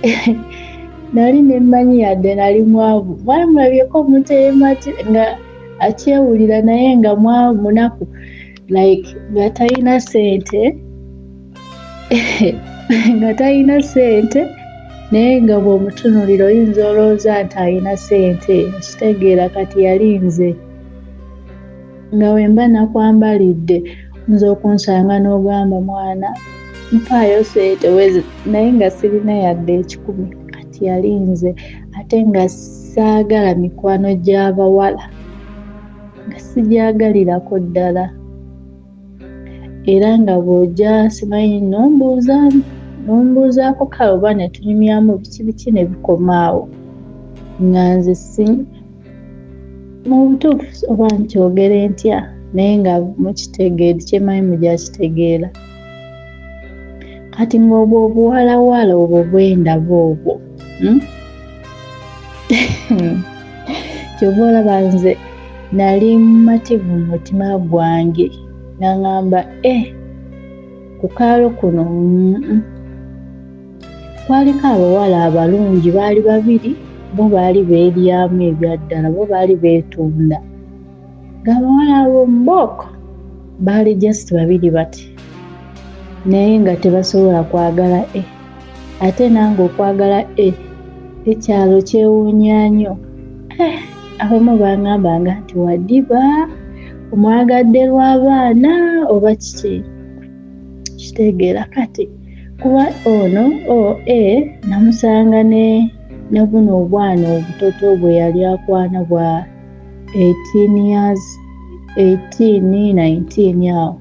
nali nemmanyi yadde nali mwavu mwamulabyeko omuntu eyemati nga akyewulira naye nga munaku like nga talina sente naye nga bw'omutunulira oyinza olowooza nti alina sente kitegeera kati yali nze nga wemba nakwambalidde nze okunsanga n'ogamba mwana mpaayo sente wezi naye nga sirina yadde 10 kati yali nze ate nga saagala mikwano gy'abawala nga sijyagalirako ddala era nga bw'ojja simanyi nombuuzaako kale oba ne tunyumyamu biki ne bikomaawo nga nze mu butuufu oba nkyogere ntya naye nga mukitegeera kyemanyi mugyakitegeera kati ng'obwo obuwalawala obwo bwendaba obwo kyova olaba nze nali mumativu mu mutima gwange naŋŋamba ku kaalo kuno kwaliko abawala abalungi baali 2 bo baali beeryamu ebyaddala bo baali beetunda ng'abawala abo mbooko baali just 2 bati naye nga tebasobola kwagala ate nange okwagala ekyalo kyewuunya nnyo abamu baŋŋambanga nti waddiba omwagadde lw'abaana oba kiki kitegeera kati kuba ono namusanga ne buno obwana obutoto bwe yali akwana bwa 18 years 19 awo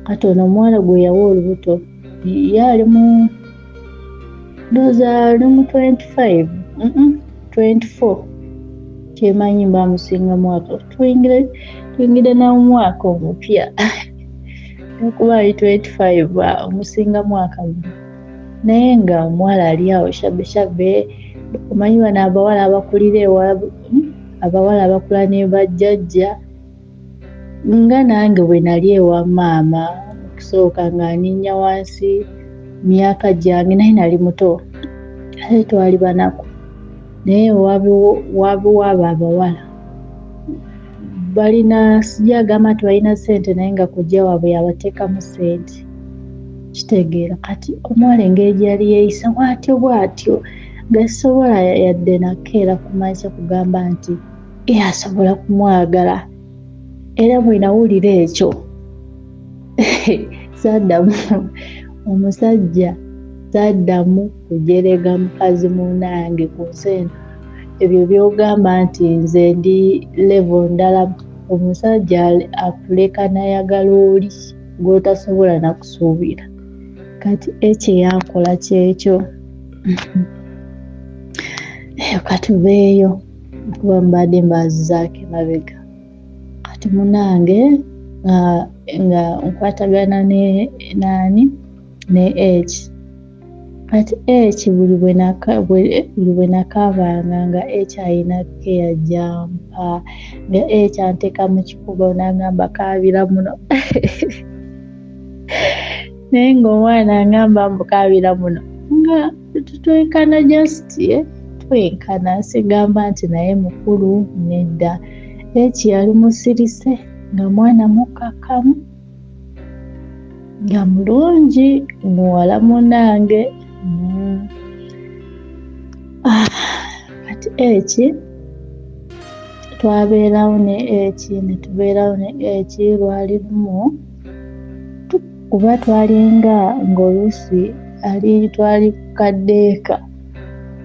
kati ono omuwala gwe yawa olubuto yaali mu ndowooza ali mu 25 24 kyemanyi bamusinga mwaka tuyingire nawo mwaka omupya okuba ali 25 omusinga mwaka guno naye nga omuwala ali awo shabbe omanyi bano abawala abakulira ewala abawala abakula ne bajjajja nga nange bwe nali ewa maama okusooka nga aninnya wansi myaka gyange naye nali muto ate twali banaku naye wabiwaaba abawala balina sijagamba nti balina ssente naye nga kujja waabwe yabateekamu ssente kitegeera kati omuwala engeri gyali yeeyisa bwatyo gasobola yadde nakeera kumanyiza kugamba nti asobola kumwagala era bwenawulira ekyo saddamu omusajja saddamu kujerega mukazi munange ku nsi eno. Ebyo byogamba nti nze ndi level ndala, omusajja akuleka nayagala oli gw'otasobola nakusuubira. Kati ekyo yankola kyekyo. Katubeeyo kuba mbadde mbazizaako emabega. Kati munange nga nkwatagana ne H. Kati H buli bwe nakaabanga nga H alina keya gyampa, nga H anteeka mu kikubo n'agamba kaabira muno. Naye ng'omwana agamba mbukaabira muno nga twenkana just twenkana, sigamba nti naye mukulu nedda. H yali musirise nga mwana mukakamu nga mulungi muwala munange. Kati H twabeerawo ne H netubeerawo ne H lwali lumu kuba twalinga ng'oluusi twali ku kaddeeka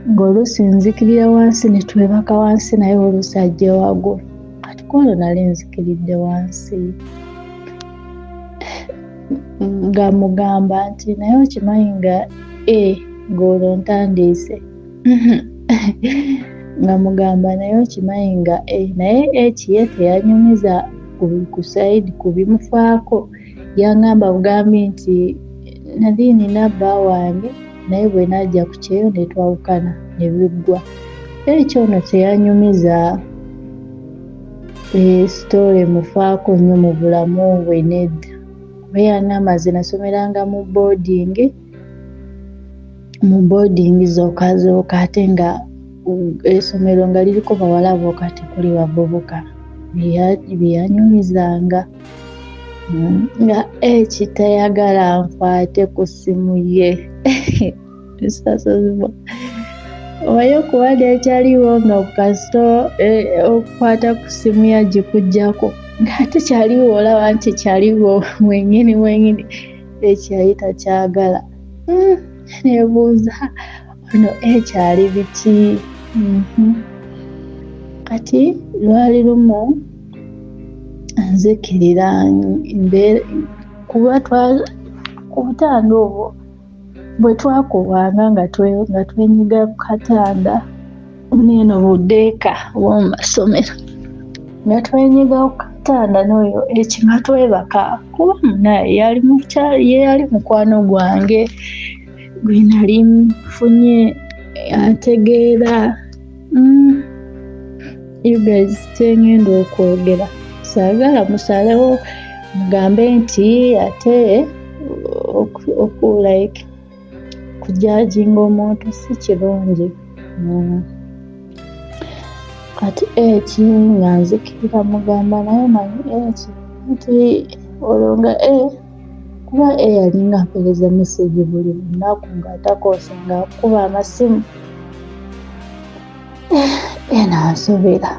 ng'oluusi nzikirira wansi ne twebaka wansi naye oluusi ajja waggulu. Kati kwolwo nali nzikiridde wansi nga mugamba nti naye okimanyi nga ng'olwo ntandiise nga mugamba naye okimanyi nga naye ekiye teyanyumiza ku saidi kubimufaako. Yangamba bugambi nti nali nina bba wange naye bwe najja ku kyeyo ne twawukana ne biggwa. Ekyo ono teyanyumiza sitole mufaako nnyo mu bulamu bwe nedda. Kuba yangamba nze nasomeranga mu boarding zokka ate nga essomero nga liriko bawala bokka tekuli bavubuka. Byeyanyumizanga nga tayagala nkwate ku ssimu ye. Oyo okuba ekyaliwo nga ku kasito okukwata ku ssimu yagikugyako nga tekyaliwo, olaba nti kyaliwo mwenyini ekyali takyagala. Nebuuza ono ekyali biki? Kati lwali lumu nzikirira kuba ku butanda obwo bwe twakubanga nga twenyiga ku katanda neeno buddeeka bw'omu masomero nga twenyiga ku katanda n'oyo eki nga twebaka kuba munaye yali mukwano gwange gwe nali nfunye ategeera. You guys kyengenda okwogera saagala musalewo mugambe nti ate like kujajinga omuntu si kirungi. Kati eki nga nzikirira mugamba naye manyi eki nti olonga kuba yalinga mpereza meseji buli lunaku ng'atakoosa ng'akuba amasimu nansobera.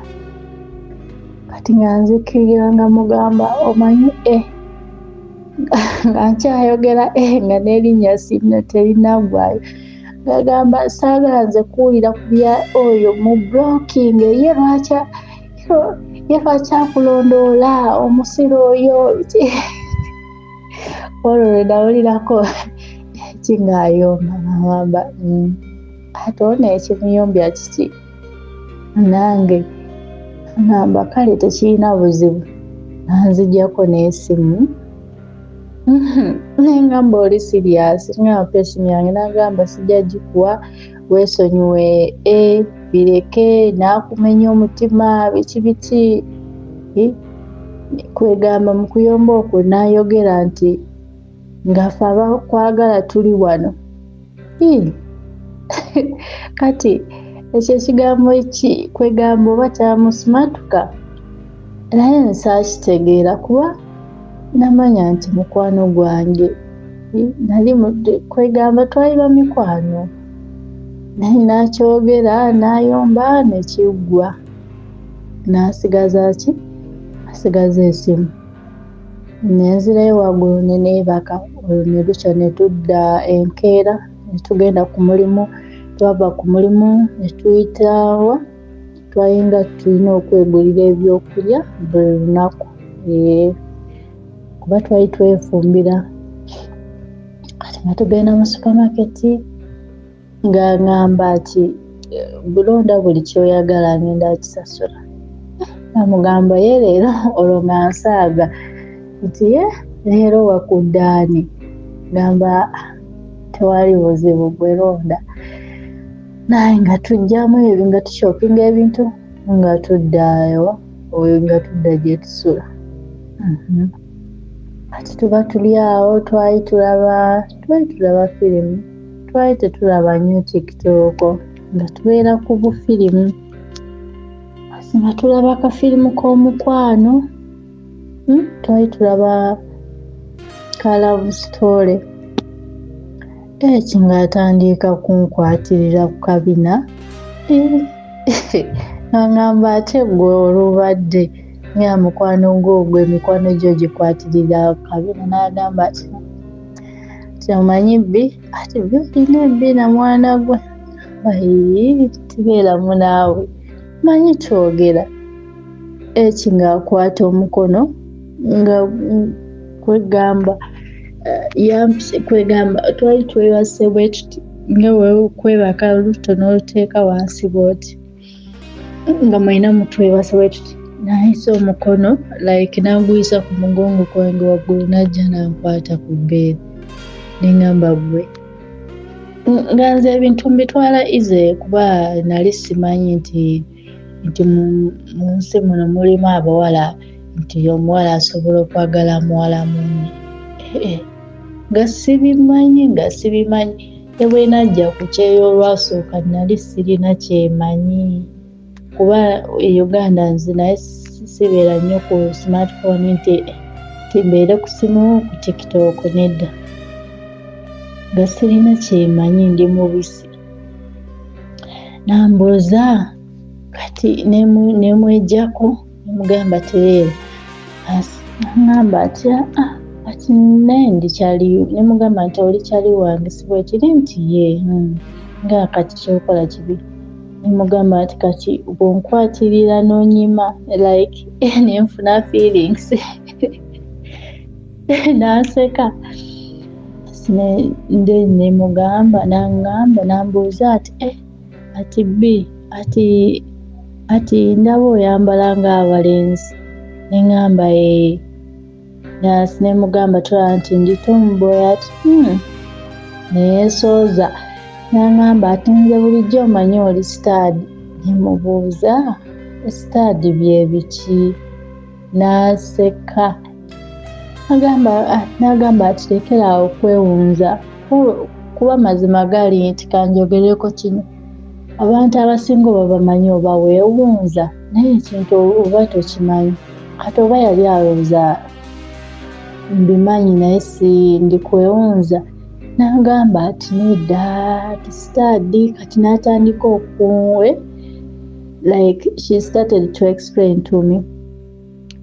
Kati nga nzikirira nga mugamba omanyi nga nkyayogera nga n'erinnya sinna terinaggwayo. Ngagamba saagala nze kuwulira ku bya oyo mu blocking ye lwakyakulondoola omusiro oyo. Olwo lwe nawulirako kingayomba ngamba ate ono ekimuyombya kiki? Nange ngamba kale tekirina buzibu nanzijjako n'essimu. Nengamba oli serious? Ngamba pesimu yange nagamba sijja gikuwa weesonyiwe bireke nakumenya omutima biki kwegamba mu kuyomba okwo nayogera nti ngaffe abakwagala tuli wano. Kati ekyo ekigambo eki kwegamba oba kyamusumatuka naye nsakitegeera kuba namanya nti mukwano gwange nali kwegamba twali ba mikwano Nakyogera nayomba nekiggwa nasigaza esimu nenzirayo waggulu neneebaka ne lukya ne tudda enkeera ne tugenda ku mulimu. Twava ku mulimu ne tuyitawa twayinga tulina okwegulira ebyokulya buli lunaku kuba twali twefumbira. Kati nga tugenda mu supamaketi nga ngamba nti bulonda buli kyoyagala ngenda kisasula. Namugamba ye leero olwo nga nsaaga nti leero wakuddaani. Gamba tewali buzibu gwe londa. Naye nga tujjamu ebyo nga tushopinga ebintu nga tuddayo nga tudda gye tusula. Kati tuba tuli awo twali tulaba firimu. Twali tetulaba nnyo TikTok nga tubeera ku bufirimu. Nga tulaba akafirimu k'omukwano. Twali tulaba ka love story. Nga atandika kunkwatirira ku kabina. Ngamba ate gwe olubadde nga mukwano gwo emikwano gyo gikwatirira ku kabina. N'agamba ati omanyi bbi ati bbi olina ebbi na mwana gwe. Tibeeramu naawe manyi twogera. Nga akwata omukono nga kwegamba twali twebase bwe tuti nga wekwebaka olubuto n'oluteeka wansi bwoti nga mwina mutwebase bwe tuti. Nayisa omukono naguyisa ku mugongo gwange waggulu najja nankwata ku bbeere. Nengamba gwe nga nze ebintu mbitwala easy kuba nali simanyi nti mu nsi muno mulimu abawala nti omuwala asobola okwagala muwala munne. Nga sibimanyi ebwe najja ku kyeyo olwasooka nali sirina kyemanyi kuba Uganda nze naye sibeera nnyo ku smartphone nti mbeere ku simu ku TikTok nedda. Nga sirina kyemanyi ndi mubisi. Nambuuza kati nemwejjako nemugamba tereera. Ngamba ati naye ndikyali. Nemugamba nti oli kyali wange sibwe kiri nti ye nga kati kyokola kibi. Nemugamba nti kati bwonkwatirira n'onyima nenfuna feelings. Naseka. Nemugamba nambuuza ati bbi ati ndaba oyambala ng'abalenzi. Nengamba nemugamba tulaba nti ndi tomboy ati neyeesooza. Nangamba ati nze bulijjo omanyi oli sitaadi. Nemubuuza sitaadi bye biki? Naseka. Nagamba ati lekeraawo okwewunza kuba mazima gali nti kanjogereko kino. Abantu abasinga oba bamanyi oba weewunza naye ekintu oba tokimanyi. Kati oba yali alowooza mbimanyi naye si ndi kwewunza. Nagamba ati nedda ati sitaadi. Kati n'atandika okuwe she started to explain to me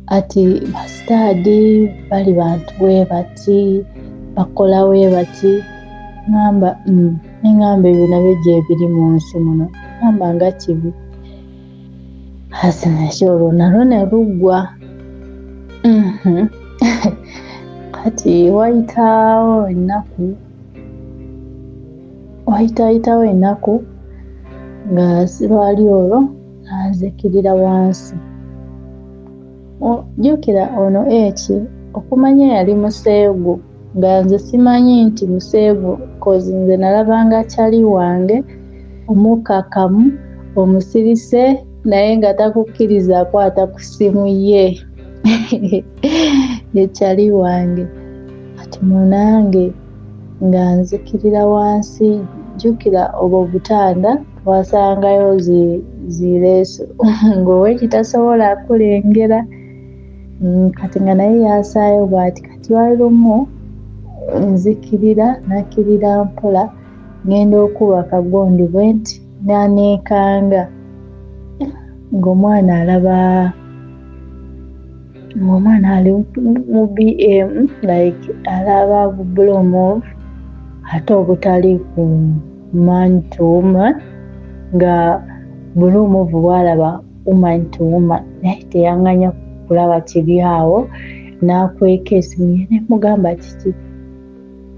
ati basitaadi bali bantu bwe bati bakola bwe bati. Nengamba ebyo nabyo gye biri mu nsi muno. Ngamba nga kibi. Nakyo olwo nalwo ne luggwa. Kati wayitawo ennaku nga lwali olwo nanzikirira wansi. Jjukira ono okumanya yali museegu nga nze simanyi nti museegu kozi nze nalabanga kyali wange omukakamu omusirise naye nga takukkiriza akwata ku ssimu ye. Yekyali wange. Kati munange nga nzikirira wansi. Jjukira obwo obutanda twasangayo zireeso ng'owe kitasobola kulengera. Kati nga naye yasaayo bw'ati. Kati wali lumu nzikirira nakirira mpola ngenda okuba kagondi bwenti naneekanga ng'omwana ali mu BM like alaba bulomu ate obutali ku man to woman nga bulomu bwalaba woman to woman naye teyanganya kulaba kiri awo n'akweka esimu ne mugamba kiki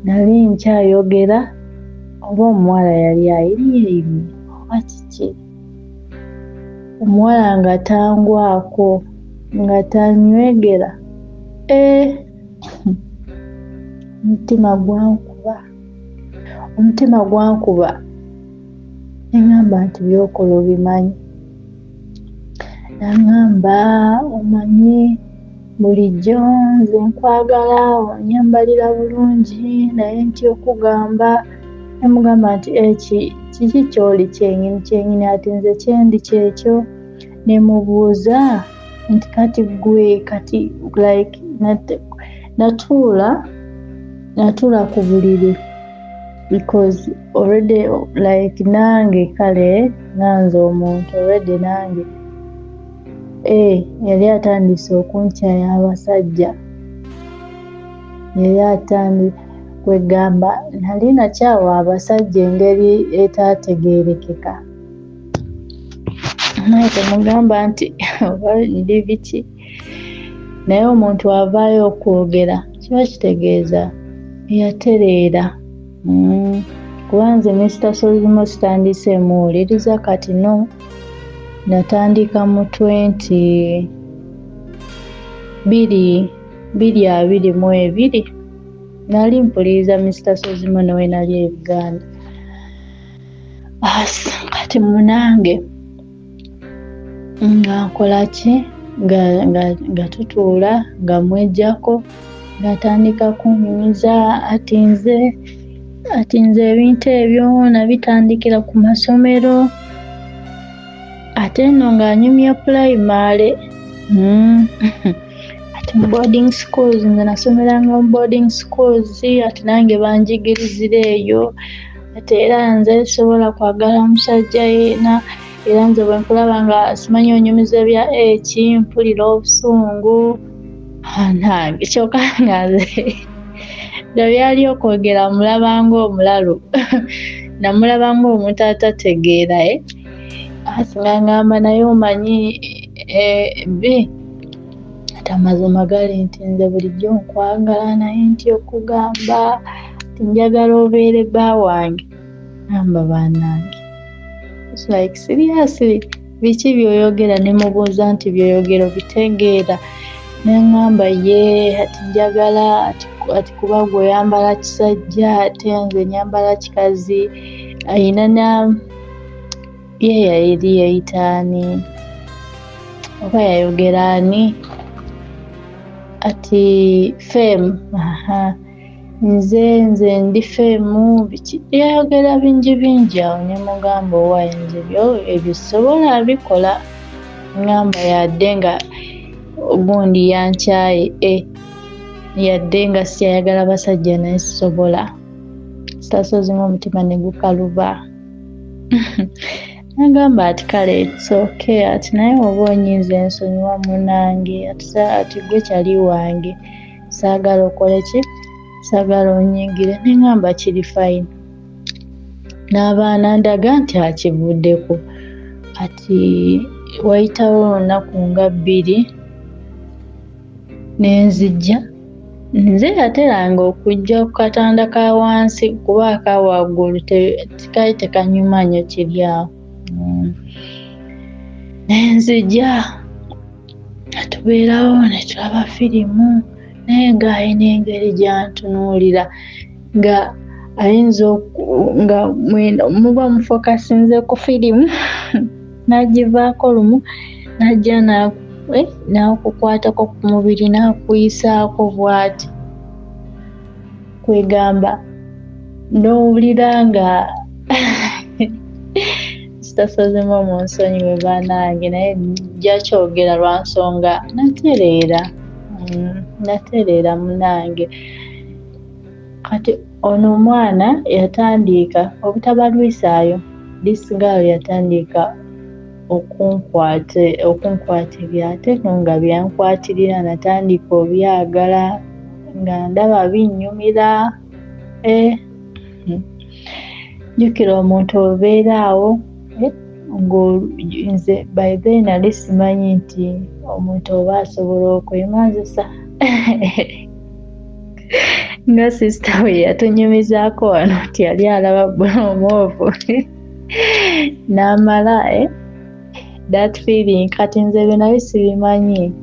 nali nkyayogera oba omuwala yali ayiriyirimye oba kiki omuwala nga tangwako nga tanywegera omutima gwankuba neŋŋamba nti byokola obimanyi naŋŋamba omanyi bulijjo nze nkwagala onyambalira bulungi naye nti okugamba nemugamba nti kiki kyoli kyenyini ati nze kyendi kyekyo nemubuuza nti kati gwe kati like natuula ku buliri because already like nange kale nanze omuntu already nange yali atandise okunkyaya abasajja yali atandise kwegamba nali nakyawa abasajja engeri etaategeerekeka naye temugamba nti oba ndi biki naye omuntu avaayo okwogera kiba kitegeeza yatereera kuba nze Mr. Solimo sitandise muwuliriza kati no natandika mu 2022 nali mpuliriza Mr. Solimo nawe nali e Uganda kati munange nga nkola ki nga tutuula nga mwejjako ngatandika kunyumiza ati nze ebintu ebyo nabitandikira ku masomero ate nno ng'anyumya primary ati mu boarding schools nze nasomeranga mu boarding schools ati nange banjigirizira eyo ate era nze sobola kwagala musajja yeena era nze bwe nkulaba nga simanyi onyumiza ebya mpulira obusungu nange kyokka nga nze nga byali okwogera mulabanga omulalu namulabanga omuntu atategeera ati nga ngamba naye omanyi ati amazima gali nti nze bulijjo nkwagala naye nti okugamba ti njagala obeere bba wange namba bannange it's like seriously biki byoyogera ne mubuuza nti byoyogera obitegeera neŋŋamba ati njagala ati kuba gwe oyambala kisajja ate nze nyambala kikazi ayina ye yali yeyitaani oba yayogera ani ati femu nze ndi femu biki yayogera bingi awo ne mugamba owaaye nze ebyo sobola bikola ŋŋamba yadde nga ogundi yankyaye yadde nga siyayagala basajja naye sisobola sitasozinga omutima ne gukaluba nagamba ati kale it's okay ati naye oba onyiiza ensonyiwa munange ati gwe kyali wange saagala okole ki saagala onyingire neŋŋamba kiri fine n'abaana ndaga nti akivuddeko ati wayitawo olunaku nga 2 nenzijja nze yateranga okujja ku katanda ka wansi kuba aka waggulu tikali tekanyuma nnyo kiri awo nenzijja tubeerawo ne tulaba firimu naye ng'ayina engeri gyantunuulira nga ayinza nga muba mufokasinze ku firimu n'agivaako lumu n'ajja n'akukwatako ku mubiri n'akuyisaako bw'ati kwegamba n'owulira nga sitasozemu mu nsonyi bwe bannange naye nja kyogera lwa nsonga natereera munange kati ono omwana yatandika obutabalwisaayo. This girl yatandika okunkwatira ate nga byankwatirira natandika obyagala nga ndaba binnyumira. Jjukira omuntu obeera awo nze by then nali simanyi nti omuntu oba asobola okwemanzisa nga sisita we yatunyumizaako wano nti yali alaba omwovu n'amala that feeling kati nze bye nali sibimanyi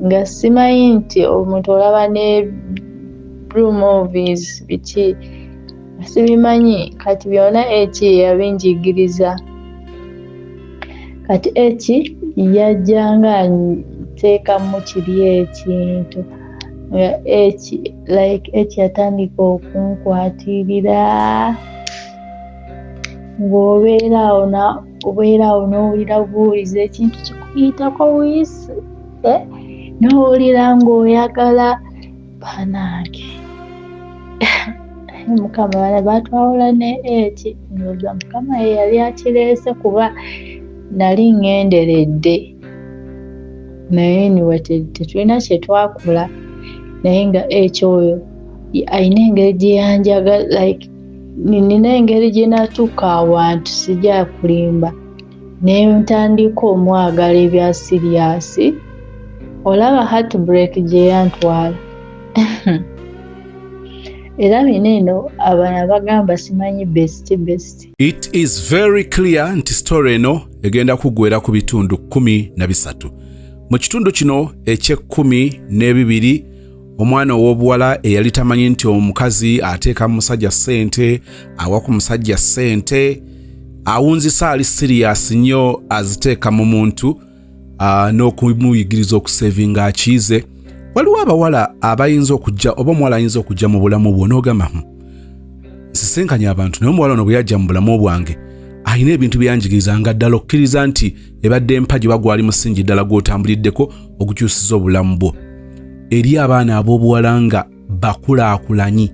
nga simanyi nti omuntu olaba ne blue movies biki sibimanyi kati byonna eki yabinjigiriza. Kati eki yajjanga nteekamu kiri ekintu nga eki yatandika okunkwatirira ng'obeera awo n'owulira buwuliza ekintu kikuyitako wisi n'owulira ng'oyagala banange. Mukama bala batwawula ne eki ndowooza Mukama ye yali akireese kuba nali ngenderedde naye niwe tetulina kye twakola naye nga ekyoyo ayina engeri gye yanjaga nina engeri gye natuuka awantu sijja kulimba ne ntandika omwagala ebya siriyasi. Olaba heartbreak gye yantwala. Era bino abana bagamba simanyi best. It is very clear nti story eno egenda kuggwera ku bitundu 13. Mu kitundu kino ekye-12 omwana ow'obuwala eyali tamanyi nti omukazi ateeka musajja ssente awa ku musajja ssente awunzisa ali serious nnyo aziteeka mu muntu n'okumuyigiriza okusevinga akiize. Waliwo abawala abayinza okujja oba omuwala ayinza okujja mu bulamu bwo n'ogamba nsisenkanya abantu naye omuwala ono bwe yajja mu bulamu bwange ayina ebintu byanjigiriza nga ddala okkiriza nti ebadde empagi bagwali musingi ddala gw'otambuliddeko okukyusiza obulamu bwo. Eri abaana ab'obuwala nga bakulaakulanyi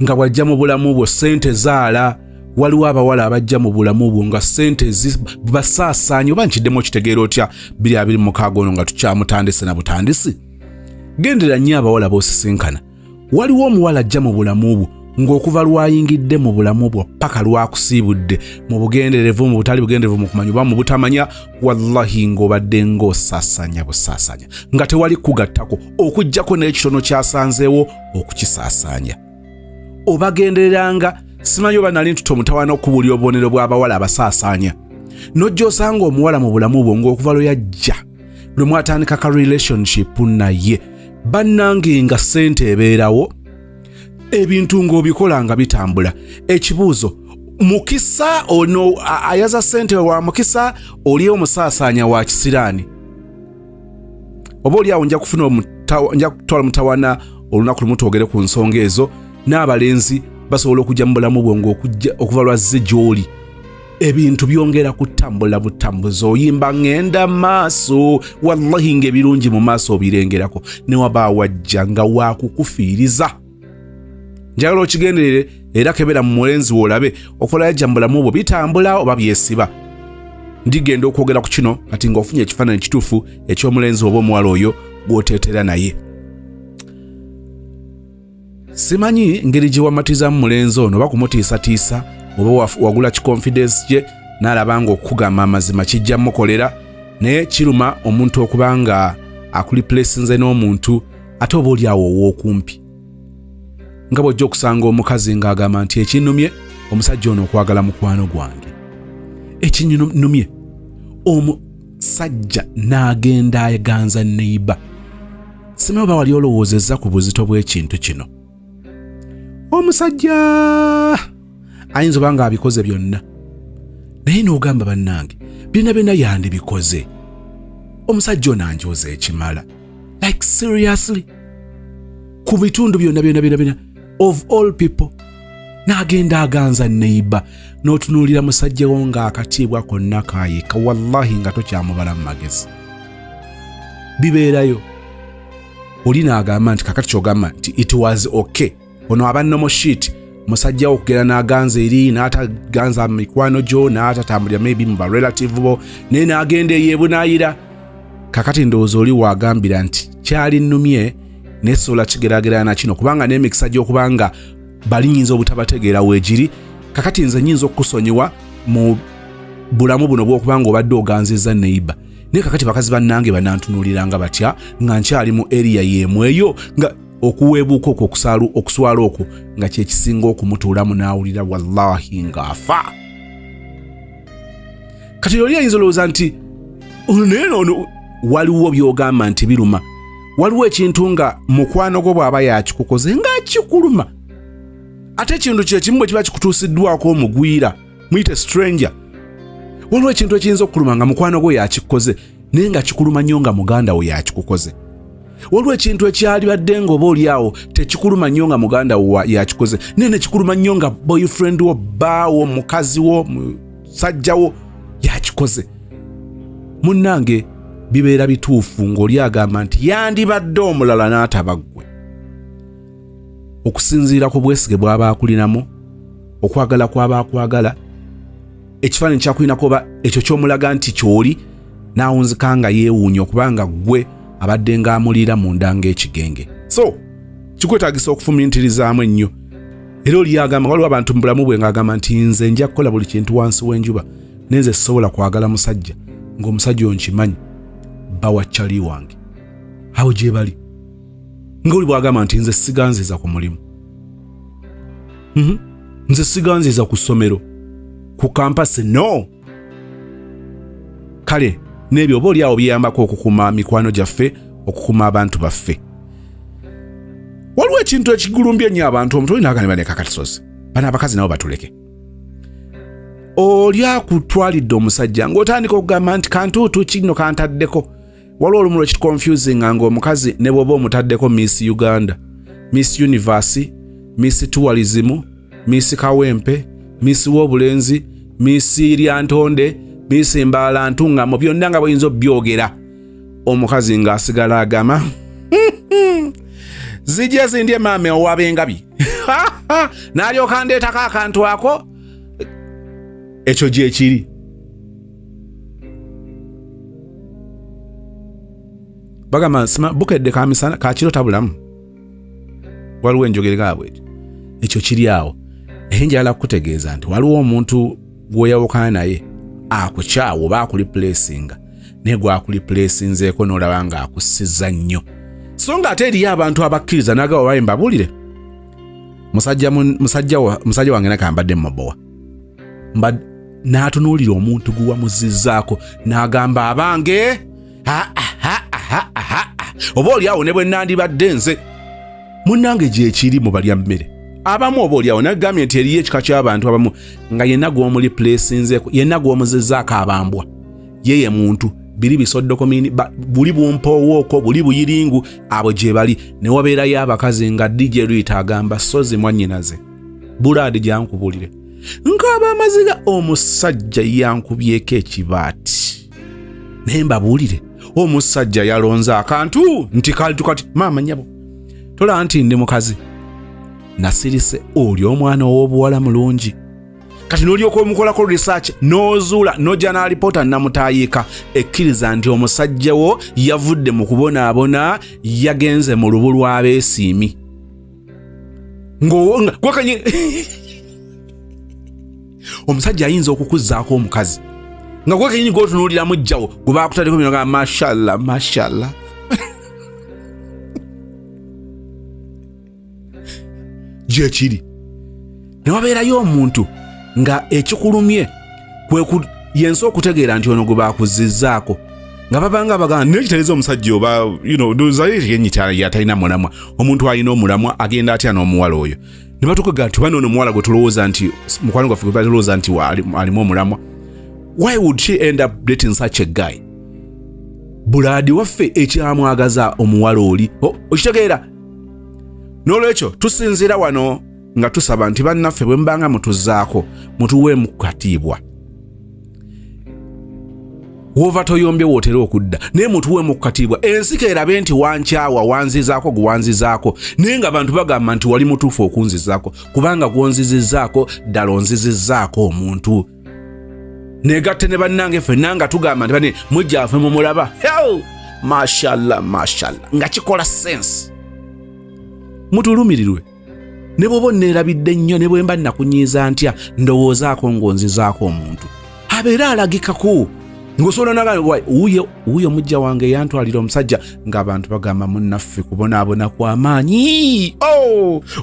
nga bw'ajja mu bulamu bwo ssente zaala. Waliwo abawala abajja mu bulamu bwo nga ssente basaasaanya oba nkiddemu okitegeera otya 2026 ono nga tukyamutandise na butandisi. Gendera nnyo abawala b'osisenkana. Waliwo omuwala ajja mu bulamu bwo ng'okuva lwayingidde mu bulamu bwo paka lwakusiibudde mu bugenderevu mu butali bugenderevu mu kumanya oba mu butamanya wallahi ng'obadde ng'osaasaanya busaasaanya nga tewali kugattako okuggyako n'ekitono kyasanzeewo okukisaasaanya. Obagendereranga simanyi oba nali ntuta omutawaana okubuulira obubonero bw'abawala abasaasaanya. Nojja osanga omuwala mu bulamu bwo ng'okuva lwe yajja lwe mwatandika ka relationship naye bannange nga ssente ebeerawo ebintu ng'obikola nga bitambula. Ekibuuzo mukisa ono ayaza ssente wa mukisa oli omusaasaanya wa kisiraani oba oli awo nja kutwala mutawaana olunaku lumu twogere ku nsonga ezo n'abalenzi basobola okujja mu bulamu bwo ng'okujja okuva lwazze gy'oli ebintu byongera kutambula butambuzi oyimba ngenda maaso wallahi ng'ebirungi mu maaso obirengerako ne waba wajja nga waakukufiiriza. Njagala okigenderere era kebera mu mulenzi wolabe okola yajja mu bulamu bwo bitambula oba byesiba. Ndigenda okwogera ku kino kati ng'ofunye ekifaananyi kituufu eky'omulenzi oba omuwala oyo gw'oteetera naye. Simanyi ngeri gye wamatizamu mulenzi ono oba kumutiisatiisa oba wagula kikonfidence gye n'alaba ng'okugamba amazima kijja mukolera naye kiruma omuntu okuba nga akuliplacinze n'omuntu ate oba oli awo ow'okumpi. Nga bw'ojja okusanga omukazi ng'agamba nti ekinnumye omusajja ono okwagala mukwano gwange. Ekinnumye omusajja n'agenda aganza neiba. Simanyi oba wali olowoozezza ku buzito bw'ekintu kino. Omusajja ayinza oba nga abikoze byonna naye n'ogamba bannange byonna yandibikoze. Omusajja ono anjooza ekimala like seriously ku bitundu byonna of all people n'agenda aganza neiba n'otunuulira musajja wo ng'akatiibwa konna kaayika wallahi nga tokyamubala mu magezi. Bibeerayo oli n'agamba nti kakati ky'ogamba nti it was okay ono abanno shit musajja okugera n'aganza eri n'ataganza mikwano gyo n'atatambulira maybe mu relative bo naye n'agenda yeebunayira kakati ndowooza oli waagambira nti kyali nnumye nesobola kigeraagerana kino kubanga n'emikisa gy'okubanga bali nyinza obutabategeera weegiri kakati nze nyinza okukusonyiwa mu bulamu buno bw'okubanga obadde oganzizza neiba naye kakati bakazi bannange banantunuuliranga batya nga nkyali mu area y'emu eyo nga okuweebuuka okwo okuswala okwo nga kyekisinga okumutuulamu n'awulira wallahi ng'afa kati oli ayinza olowooza nti ono waliwo by'ogamba nti biruma waliwo ekintu nga mukwano gwo bw'aba yakikukoze ng'akikuluma ate ekintu kyekimu bwe kiba kikutuusiddwako omugwira muyite stranger waliwo ekintu ekiyinza okukuluma nga mukwano gwo yakikukoze naye nga kikuluma nnyo nga muganda wo yakikukoze waliwo ekintu ekyali badde ng'oba oliawo tekikuluma nnyo nga muganda wo yakikoze naye ne kikuluma nnyo nga boyfriend wo bbaawo mukazi wo musajja wo yakikoze munnange bibeera bituufu ng'oli agamba nti yandibadde omulala n'ataba ggwe okusinziira ku bwesige bw'aba akulinamu okwagala kw'aba akwagala ekifaananyi kyakulinako oba ekyo ky'omulaga nti ky'oli n'awunzika nga yeewuunya okubanga ggwe abadde ng'amuliira mu ndanga ekigenge so kikwetaagisa okufumiitirizaamu ennyo era oli agamba waliwo abantu mu bulamu bwe ng'agamba nti nze nja kukola buli kintu wansi w'enjuba naye nze sisobola kwagala musajja ng'omusajja oyo nkimanyi bawa chali wange awo gye bali ng'oli bw'agamba nti nze siganziza ku mulimu nze siganziza ku ssomero ku kampasi no kale n'ebyo oba oliawo biyambako okukuuma mikwano gyaffe okukuuma abantu baffe waliwo ekintu ekigulumbye nnyo abantu omuntu olina aganibwa ne kakatisozi bano abakazi nabo batuleke oli akutwalidde omusajja ng'otandika okugamba nti kantuutu kino kantaddeko waliwo olumu lwekitukonfusing nga omukazi ne bw'oba omutaddeko Miss Uganda Miss Universe Miss Tourism Miss Kawempe Miss w'obulenzi Miss Lyantonde Miss Mbalantunga byonna nga bw'oyinza obyogera omukazi ng'asigala agamba zijja zindye maame ow'abengabi n'alyoka ndeetako akantu ako ekyo gye kiri bagamba bukedde kamisana kakiro tabulamu waliwo enjogere gaabwe ekyo kiri awo naye njagala kukutegeeza nti waliwo omuntu gw'oyawukana naye akukyawo oba akulipulesinga naye gw'akulipulesinzeeko n'olaba ng'akussizza nnyo so nga ate eriyo abantu abakkiriza n'agaba baye mbabuulire musajja wange nakambadde mmabowa n'atunuulira omuntu gwe wamuzizzaako n'agamba abange oba oliawo ne bwe nandibadde nze munnange gye kiri mu balya mmere abamu oba oliawo nagambye nti eriyo ekika ky'abantu abamu nga yenna gw'omulipulesinzeeko yenna gw'omuzizzaako abambwa yeye muntu biri bisoddoko buli bumpoowooko buli buyiringu abo gye bali ne wabeerayo abakazi nga DJ Rita agamba sozi mwannyinaze bulaadi gyankubulire nkaba amaziga omusajja yankubyeko ekibaati naye mbabuulire omusajja yalonze akantu nti kati maama nyabo tolaba nti ndi mukazi nasirise oli omwana ow'obuwala mulungi kati n'olyoka omukolako research n'ozuula n'ojja n'alipoota namutayiika ekkiriza nti omusajja wo yavudde mu kubonaabona yagenze mu lubu lw'abeesiimi gwakanye omusajja ayinza okukuzzaako omukazi nga gwe kenyini gw'otunuulira mujjawo gwe baakutaddeko bino nga mashallah gye kiri ne wabeerayo omuntu nga ekikulumye yensi okutegeera nti ono gwe baakuzizzaako nga babanga bagamba nekitereeza omusajja oba yatalina mulamwa omuntu alina omulamwa agenda atya n'omuwala oyo ne batukaga nti bano ono omuwala gwe tulowooza nti mukwano gwaffe gwe tulowooza nti alimu omulamwa why would she end up dating such a guy bulaadi waffe ekyamwagaza omuwala oli okitegeera n'olwekyo tusinziira wano nga tusaba nti bannaffe bwe mbanga mutuzzaako mutuweemu kukatiibwa wova toyombye wootera okudda naye mutuweemu okukatibwa ensika erabe nti wankyawa wanzizaako guwanzizaako naye nga abantu bagamba nti wali mutuufu okunzizaako kubanga gwonzizizaako ddala onzizizaako omuntu negatte ne bannange ffenna nga tugamba nti bane mujjaffe mumulaba mashallah nga kikola sense mutulumirirwe ne bwoba onneerabidde nnyo ne bwe mba nakunyiiza ntya ndowoozaako ng'onzizaako omuntu abeera alagikako ng'osobola naga wuuyo mujja wange yantwalira omusajja ng'abantu bagamba munnaffe kubonaabona kw'amaanyi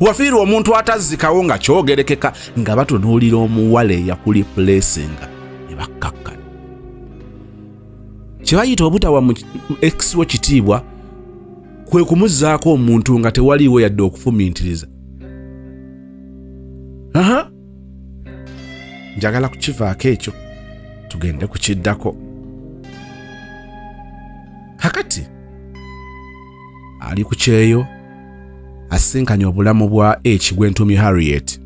wafiirwa omuntu atazzikawo nga kyogerekeka nga batunuulira omuwala eyakuli pulesinga ne bakkakkana kye bayita obutawa mu ekisiwo kitiibwa kwe kumuzzaako omuntu nga tewaliiwo yadde okufumiintiriza njagala kukivaako ekyo tugende kukiddako kakati ali ku kyeyo asinkanye obulamu bwa Gwentumi Harriet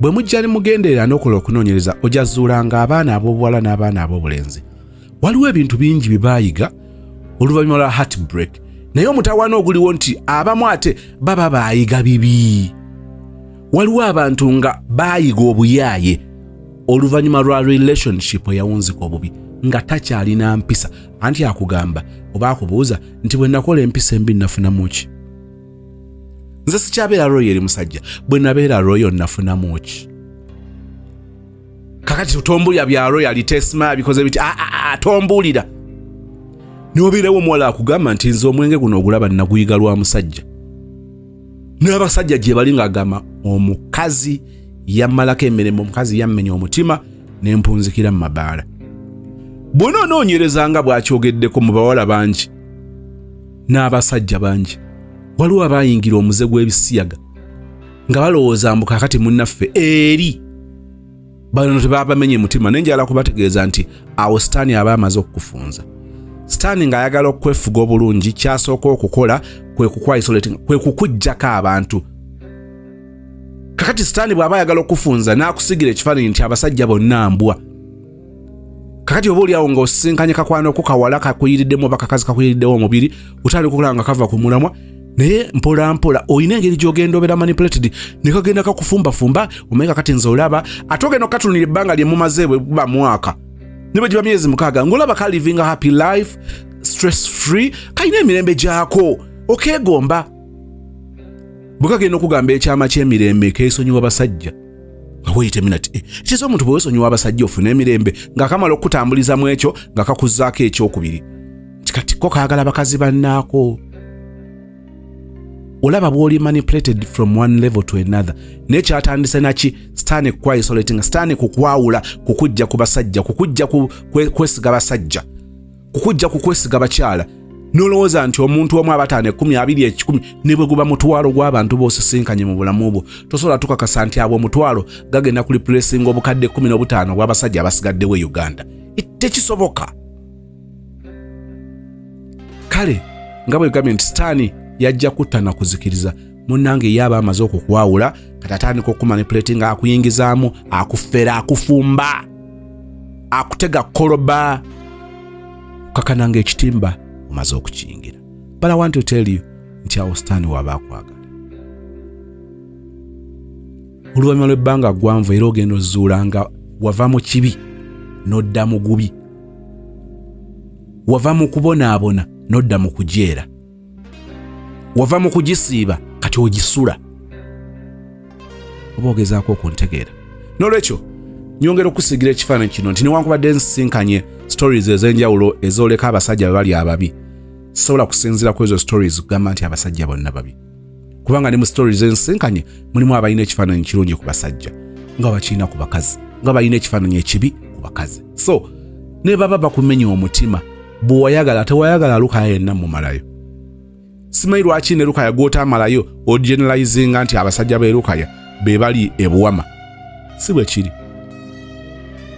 bwe mujja ne mugenderera n'okola okunoonyereza ojja zuulanga abaana ab'obuwala n'abaana ab'obulenzi waliwo ebintu bingi bye baayiga oluvannyuma lwa heartbreak naye omutawaana oguliwo nti abamu ate baba baayiga bibi waliwo abantu nga baayiga obuyaaye oluvannyuma lwa relationship eyawunzika obubi nga takyalina mpisa anti akugamba oba akubuuza nti bwe nakola empisa embi nafunamu ki nze sikyabeera royal musajja bwe nabeera royal nafunamu ki kakati tombulira bya royalty esima bikoze biti tombulira n'obirewo omuwala akugamba nti nze omwenge guno ogulaba naguyiga lwa musajja n'abasajja gye bali ng'agamba omukazi yammalako emirimu omukazi yammenya omutima n'empunzikira mu mabaala bw'onoonoonyereza nga bw'akyogeddeko mu bawala bangi n'abasajja bangi waliwo abayingira omuze gw'ebisiyaga nga balowooza mbu kakati munnaffe eri bano tebabamenye mutima naye njagala kubategeeza nti awo sitaani aba amaze okukufunza sitaani ng'ayagala okwefuga obulungi kyasooka okukola kwe kukuggyako abantu kakati sitaani bw'aba ayagala okufunza n'akusigira ekifaananyi nti abasajja bonna mbwa kakati oba oliawo ng'osisinkanye kakwano ko kawala kakuyiriddemu oba kakazi kakuyiriddemu omubiri otandika okukola nga kava ku mulamwa naye mpola mpola olina engeri gy'ogenda obeera manipulated ne kagenda kakufumbafumba omanyi kakati nze olaba ate ogenda okatunira ebbanga lye mumaze bwe buba mwaka ne bwe giba myezi 6 ng'olaba ka living a happy life stress free kalina emirembe gyako okeegomba bwe kagenda okugamba ekyama ky'emirembe keesonyiwa basajja nga weyite minati ekiza omuntu bwe weesonyiwa abasajja ofuna emirembe ng'akamala okukutambuliza mu ekyo nga kakuzzaako ekyokubiri kati ko kaagala bakazi bannaako olaba bw'oli manipulated from one level to another naye kyatandise naki sitaani kukwa isolating sitaani kukwawula kukujja ku basajja kukujja kwesiga basajja kukujja kukwesiga bakyala n'olowooza nti omuntu omu 5 10 20 10 ne bwe guba mutwalo gw'abantu b'osisinkanye mu bulamu bwo tosobola tukakasa nti abo omutwalo gagenda ku replacing obukadde 15 bw'abasajja abasigaddewo e Uganda tekisoboka kale nga bwe gambye nti sitaani yajja kutta na kuzikiriza munnange yaba amaze okukwawula kati atandika okumanipulating akuyingizaamu akufera akufumba akutega koloba kakananga ekitimba omaze okukiyingira but I want to tell you nti awo sitaani waba akwagala oluvannyuma lw'ebbanga ggwanvu era ogenda ozuula nga wava mu kibi n'odda mu gubi wava mu kubonaabona n'odda mu kujeera wava mu kugisiiba kati ogisula oba ogezaako okuntegeera n'olwekyo nyongera okusigira ekifaananyi kino nti newankubadde nsisinkanye stories ez'enjawulo ezooleka abasajja bwe bali ababi sisobola kusinziira ku ezo stories kugamba nti abasajja bonna babi kubanga ne mu stories ensisinkanye mulimu abalina ekifaananyi kirungi ku basajja nga bakirina ku bakazi nga balina ekifaananyi ekibi ku bakazi so ne baba bakumenya omutima bw'owayagala tewayagala Lukaya yenna mumalayo simanyi lwaki ne Lukaya gw'otamalayo ogeneralizinga nti abasajja be Lukaya be bali ebuwama si bwe kiri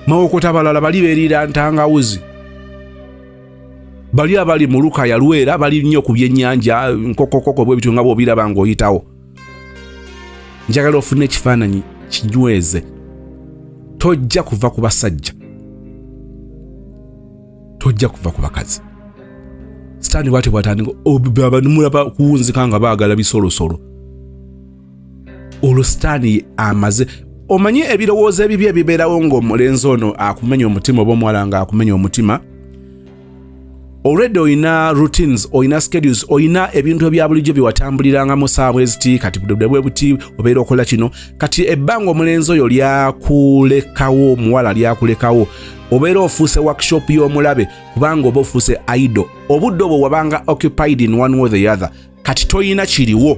mawokota balala bali beerira ntangawuzi bali abali mu Lukaya Lwera bali nnyo ku byennyanja nkokokoko bwe bitunga bw'obiraba ng'oyitawo njagala ofune ekifaananyi kinyweze tojja kuva ku basajja ojja kuva ku bakazi. Sitaani bwatyo bwatandika mulaba kuwunzika nga baagala bisolosolo. Olwo Sitaani amaze omanyi ebirowoozo ebibye ebibeerawo ng'omulenzi ono akumenya omutima oba omuwala nga akumenya omutima. Already oyina routines, oyina schedules, oyina ebintu ebya bulijjo byewatambuliranga mu ssaawa eziti kati bwe buti obeera okola kino. Kati ebbanga omulenzi oyo lyakulekawo, omuwala lyakulekawo, obeera ofuuse workshop y'omulabe kubanga oba ofuuse idle. Obudde obwo wabanga occupied in one way or the other. Kati toyina kiriwo.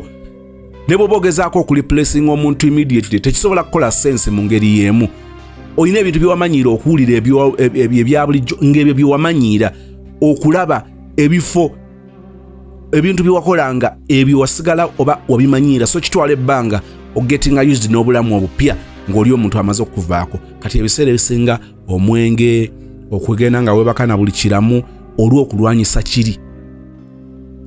Ne bw'oba ogezaako okureplacing omuntu immediately tekisobola kukola sense mu ngeri y'emu. Oyina ebintu byewamanyiira okuwulira ebya bulijjo ng'ebyo byewamanyiira. Okulaba ebifo ebintu byewakolanga ebyo wasigala oba wabimanyiira, so kitwala ebbanga ogetting used n'obulamu obupya ng'oli omuntu amaze okuvaako. Kati ebiseera ebisinga omwenge, okugenda nga weebaka na buli kiramu olw'okulwanyisa kiri,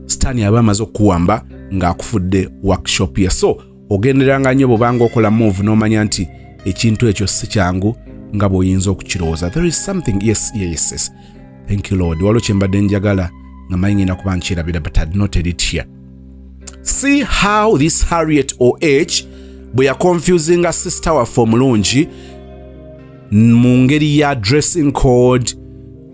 Sitaani aba amaze okuwamba ng'akufudde workshop ye. So ogenderanga nnyo bw'obanga okola move n'omanya nti ekintu ekyo si kyangu nga bw'oyinza okukirowooza. There is something, yes. Thank you Lord. Waliwo kye mbadde njagala nga mayingina kuba nkirabira, but I had noted it here. See how this Harriet O.H. bwe ya confusing a sister waffe omulungi mu ngeri ya dressing code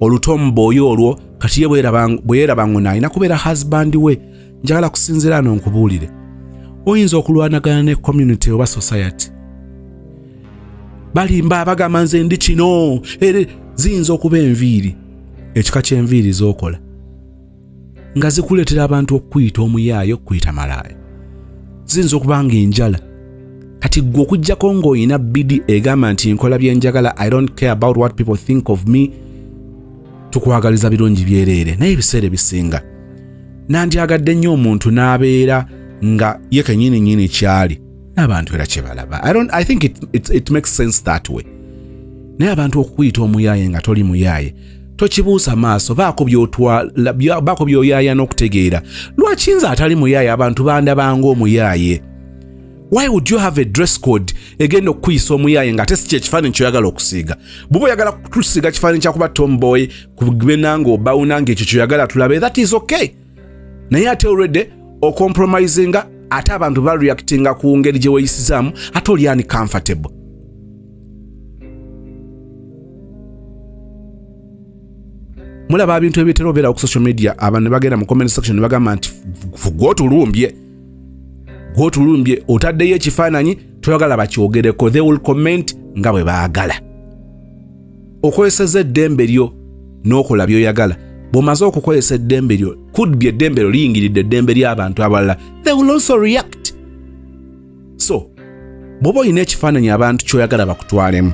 olutomboyi olwo. Kati ye bwe yeraba ngu naalina kubeera husband we. Njagala kusinziira ano nkubuulire, oyinza okulwanagana ne community oba society. Balimba bagamba nze ndi kino, ziyinza okuba enviiri. Ekika ky'enviiri z'okola nga zikuleetera abantu okuyita omuyaaye, okuyita malaaya. Ziyinza okuba ng'enjala. Kati gwe okujjako ng'olina bidi egamba nti nkola bye njagala, I don't care about what people think of me, tukwagaliza birungi byereere. Naye ebiseera ebisinga nandyagadde nnyo omuntu n'abeera nga ye kennyini kyali n'abantu era kye balaba. I think it makes sense that way. Naye abantu okuyita omuyaaye nga toli muyaaye, tokibuusa maaso, baako by'oyaaya n'okutegeera. Lwaki nze atali muyaaye abantu bandabanga omuyaaye? Why would you have a dress code egenda okuyisa omuyaaye nga ate si kye kifaananyi kyoyagala okusiiga? Bw'oba oyagala kutusiiga kifaananyi kyakuba tomboy kube nanga obawuna ng'ekyo kyoyagala tulabe, that is okay. Naye ate already ocompromisinga, ate abantu bareactinga ku ngeri gye weeyisizaamu, ate oli uncomfortable. Mulaba ebintu ebitera obeera ku social media, abantu ne bagenda mu comment section ne bagamba nti gw'otulumbye otaddeyo ekifaananyi toyagala bakyogereko. They will comment nga bwe baagala. Okozesa eddembe lyo n'okola by'oyagala. Bw'omaze okukozesa eddembe lyo, could be eddembe lyo liyingiridde eddembe ly'abantu abalala, they will also react. So bw'oba olina ekifaananyi abantu kyoyagala bakutwalemu,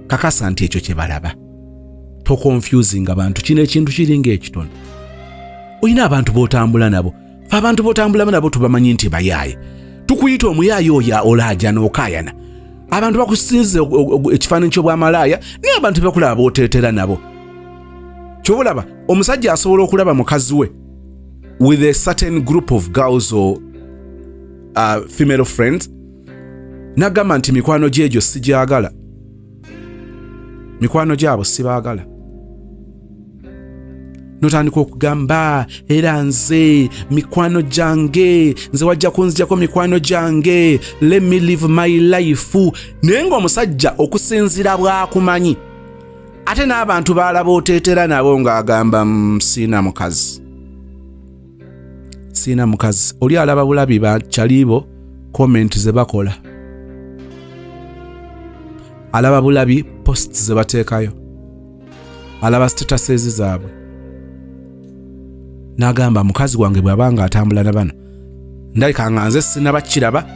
kakasa nti ekyo kye balaba. Toconfusing abantu. Kino ekintu kiringa ekitono. Oyina abantu b'otambula nabo. Abantu b'otambula nabo tubamanyi nti bayaaye. Tukuyita omuyaaye oya olaaja n'okaayana. Abantu bakusinze ekifaananyi ky'obwamalaaya, naye abantu bakulaba b'oteetera nabo. Kyobulaba omusajja asobola okulaba mukazi we with a certain group of girls or female friends, n'agamba nti mikwano gy'egyo sigyagala. Mikwano gyabo sibaagala. Notandika okugamba era nze mikwano gyange, nze wajja kunzijako mikwano gyange, let me live my life. Naye ng'omusajja okusinziira bw'akumanyi, ate n'abantu baalaba oteetera nabo ng'agamba siina mukazi. Siina mukazi. Oli alaba bulabi bakyalibo comment ze bakola. Alaba bulabi posts ze bateekayo. Alaba statuses zaabwe. N'agamba mukazi wange bw'abanga atambula na bano, ndalika nga nze sinabakiraba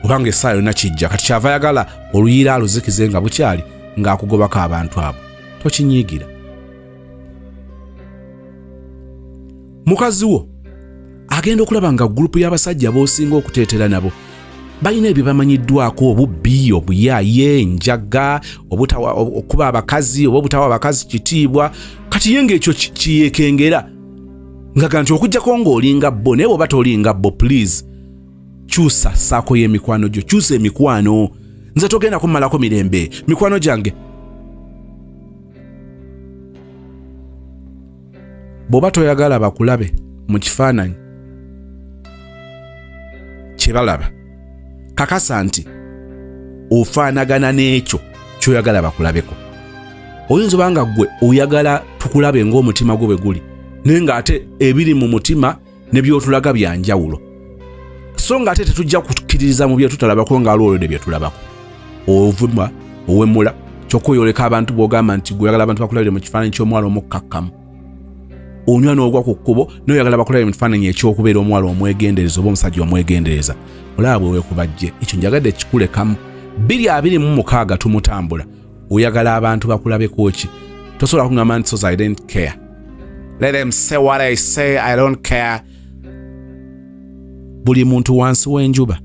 obanga essaawa yonna kijja. Kati kyava yagala oluyiira aluzikize nga bukyali ng'akugobako abantu abo. Tokinyiigira. Mukazi wo agenda okulaba nga gurupu y'abasajja b'osinga okuteetera nabo balina ebyo bamanyiddwako: obubbi, obuyaaye, enjaga, okuba abakazi oba obutawa abakazi kitiibwa. Kati ye ng'ekyo kiyeekengera nga nti okujjako ng'olinga bo, naye bw'oba tolinga bo, please kyusa ssaako y'emikwano gyo, kyusa emikwano. Nze togenda kummalako mirembe, mikwano gyange. bw'oba toyagala bakulabe mu kifaananyi kye balaba, kakasa nti ofaanagana n'ekyo ky'oyagala bakulabeko. Oyinza obanga ggwe oyagala tukulabe ng'omutima gwo bwe guli, naye ng'ate ebiri mu mutima ne by'otulaga bya njawulo. So ng'ate tetujja kukkiririza mu bye tutalabako ng'alwolyo ne bye tulabako. Ovuma, owemmula, kyokka oyoleka abantu bw'ogamba nti gwe oyagala abantu bakulabire mu kifaananyi ky'omuwala omukkakkamu. Onywa n'ogwa ku kkubo n'oyagala bakulabire mu kifaananyi eky'okubeera omuwala omwegendereza oba omusajja omwegendereza. Olaba bwe weekubajje, ekyo njagadde kikulekamu. 2026 tumutambula. Oyagala abantu bakulabeko ki? Tosobola kungamba nti so I don't care. Let them say what I say, I don't care. Buli muntu wansi w'enjuba.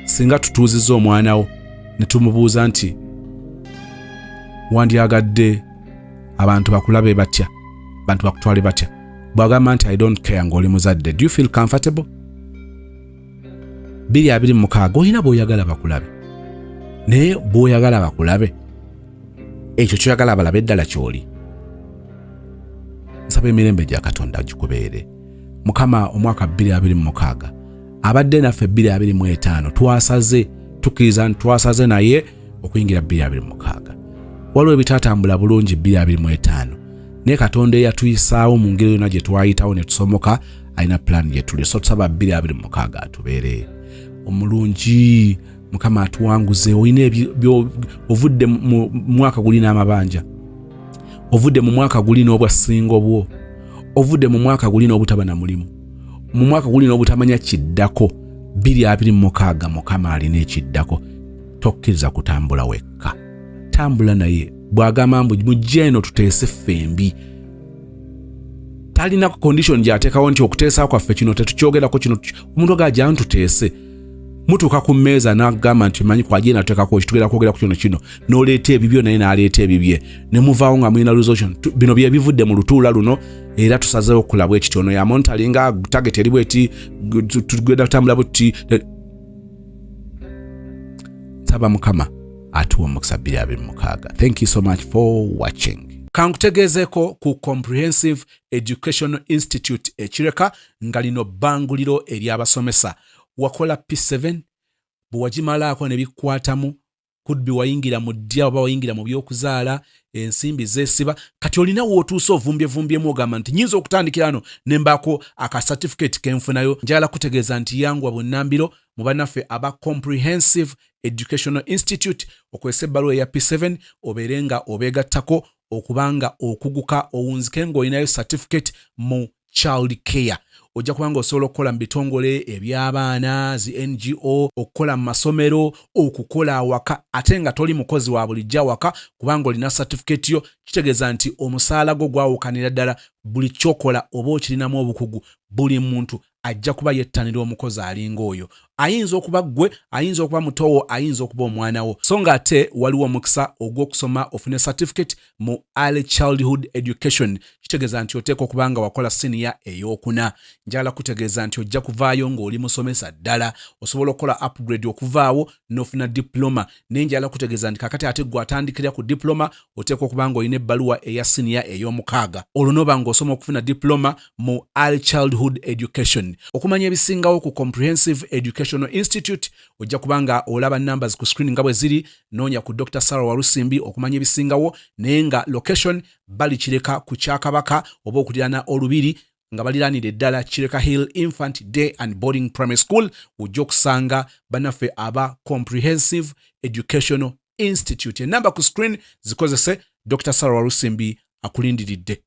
Singa tutuuzizza omwana wo ne tumubuuza nti wandyagadde abantu bakulabe batya, abantu bakutwale batya, bw'agamba nti I don't care ng'oli muzadde, do you feel comfortable? 2026 olina bw'oyagala bakulabe, naye bw'oyagala bakulabe ekyo kyoyagala balabe eddala ky'oli. Nsaba emirembe gya Katonda gikubeere. Mukama omwaka 2026 abadde naffe 2025 twasaze tukkiriza nti twasaze naye okuyingira 2026. Waliwo ebitaatambula bulungi 2025 naye Katonda eyatuyisaawo mu ngeri yonna gye twayitawo ne tusomoka alina plan gye tuli. So tusaba 2026 atubeere omulungi. Mukama atuwanguze. Oyina ovudde mu mwaka guli n'amabanja, ovudde mu mwaka guli n'obwasingo bwo, ovudde mu mwaka guli n'obutaba na mulimu, mu mwaka guli n'obutamanya kiddako. 2026 Mukama alina ekiddako. Tokkiriza kutambula wekka, tambula naye. Bw'agamba mbu mujje eno tuteese ffembi. Talina condition gy'ateekawo nti okuteesa kwaffe kino tetukyogerako kino. Omuntu agajja ntuteese. Mutuuka ku mmeeza n'agamba nti manyi kwaje nateekako kitugenda kwogera ku kino n'oleeta ebibyo naye n'aleeta ebibye ne muvaawo nga mulina resolution. Bino bye bivudde mu lutuula luno era tusazeewo okulabwa ekiti. Ono ya monitoringa target eri bweti tugenda kutambula buti. Nsaba Mukama atuwa omukisa 2026. Thank you so much for watching. Kankutegezeeko ku Comprehensive Educational Institute ekireka nga lino bbanguliro ery'abasomesa. Wakola P7 bw'wagimalaako ne bikwatamu, could be wayingira mu ddya oba wayingira mu by'okuzaala, ensimbi zeesiba, kati olina w'otuuse ovumbyevumbye ogamba nti nyinza okutandikira ano ne mbaako aka certificate ke nfunayo. Njagala kutegeeza nti yangwa bunnambiro mu bannaffe aba Comprehensive Educational Institute okwesa ebbaluwa eya P7 obeere nga obeegattako okubanga okuguka owunzike ng'olinayo certificate mu child care. Ojja kubanga osobola okukola mu bitongole eby'abaana, zi NGO, okukola mu masomero, okukola awaka, ate nga toli mukozi wa bulijjo awaka kubanga olina certificate yo. Kitegeeza nti omusaala gwo gwawukanira ddala buli kyokola oba okirinamu obukugu. Buli muntu ajja kuba yettanira omukozi alinga oyo. Ayinza okuba ggwe, ayinza okuba mutowo, ayinza okuba omwana wo. So nga ate waliwo omukisa ogw'okusoma ofune certificate mu early childhood education. Kitegeeza nti oteeka okuba nga wakola senior ey'okuna. Njagala kutegeeza nti ojja kuvaayo ng'oli musomesa ddala. Osobola okukola upgrade okuvaawo n'ofuna diploma. Naye njagala kutegeeza nti kakati ate gwe atandikira ku diploma oteeka okuba nga olina ebbaluwa eya senior ey'omukaaga. Olwo n'oba ng'osoma okufuna diploma mu early childhood education. Okumanya ebisingawo ku Comprehensive Educational Institute ojja kubanga olaba numbers ku screen nga bwe ziri. Noonya ku Dr. Sarah Walusimbi okumanya ebisingawo, naye nga location bali Kireka ku Kyakabaka oba okuliraana olubiri nga baliraanira eddala Kireka Hill Infant Day and Boarding Primary School. Ojja okusanga bannaffe aba Comprehensive Educational Institute. Enamba ku screen zikozese. Dr. Sarah Walusimbi akulindiridde.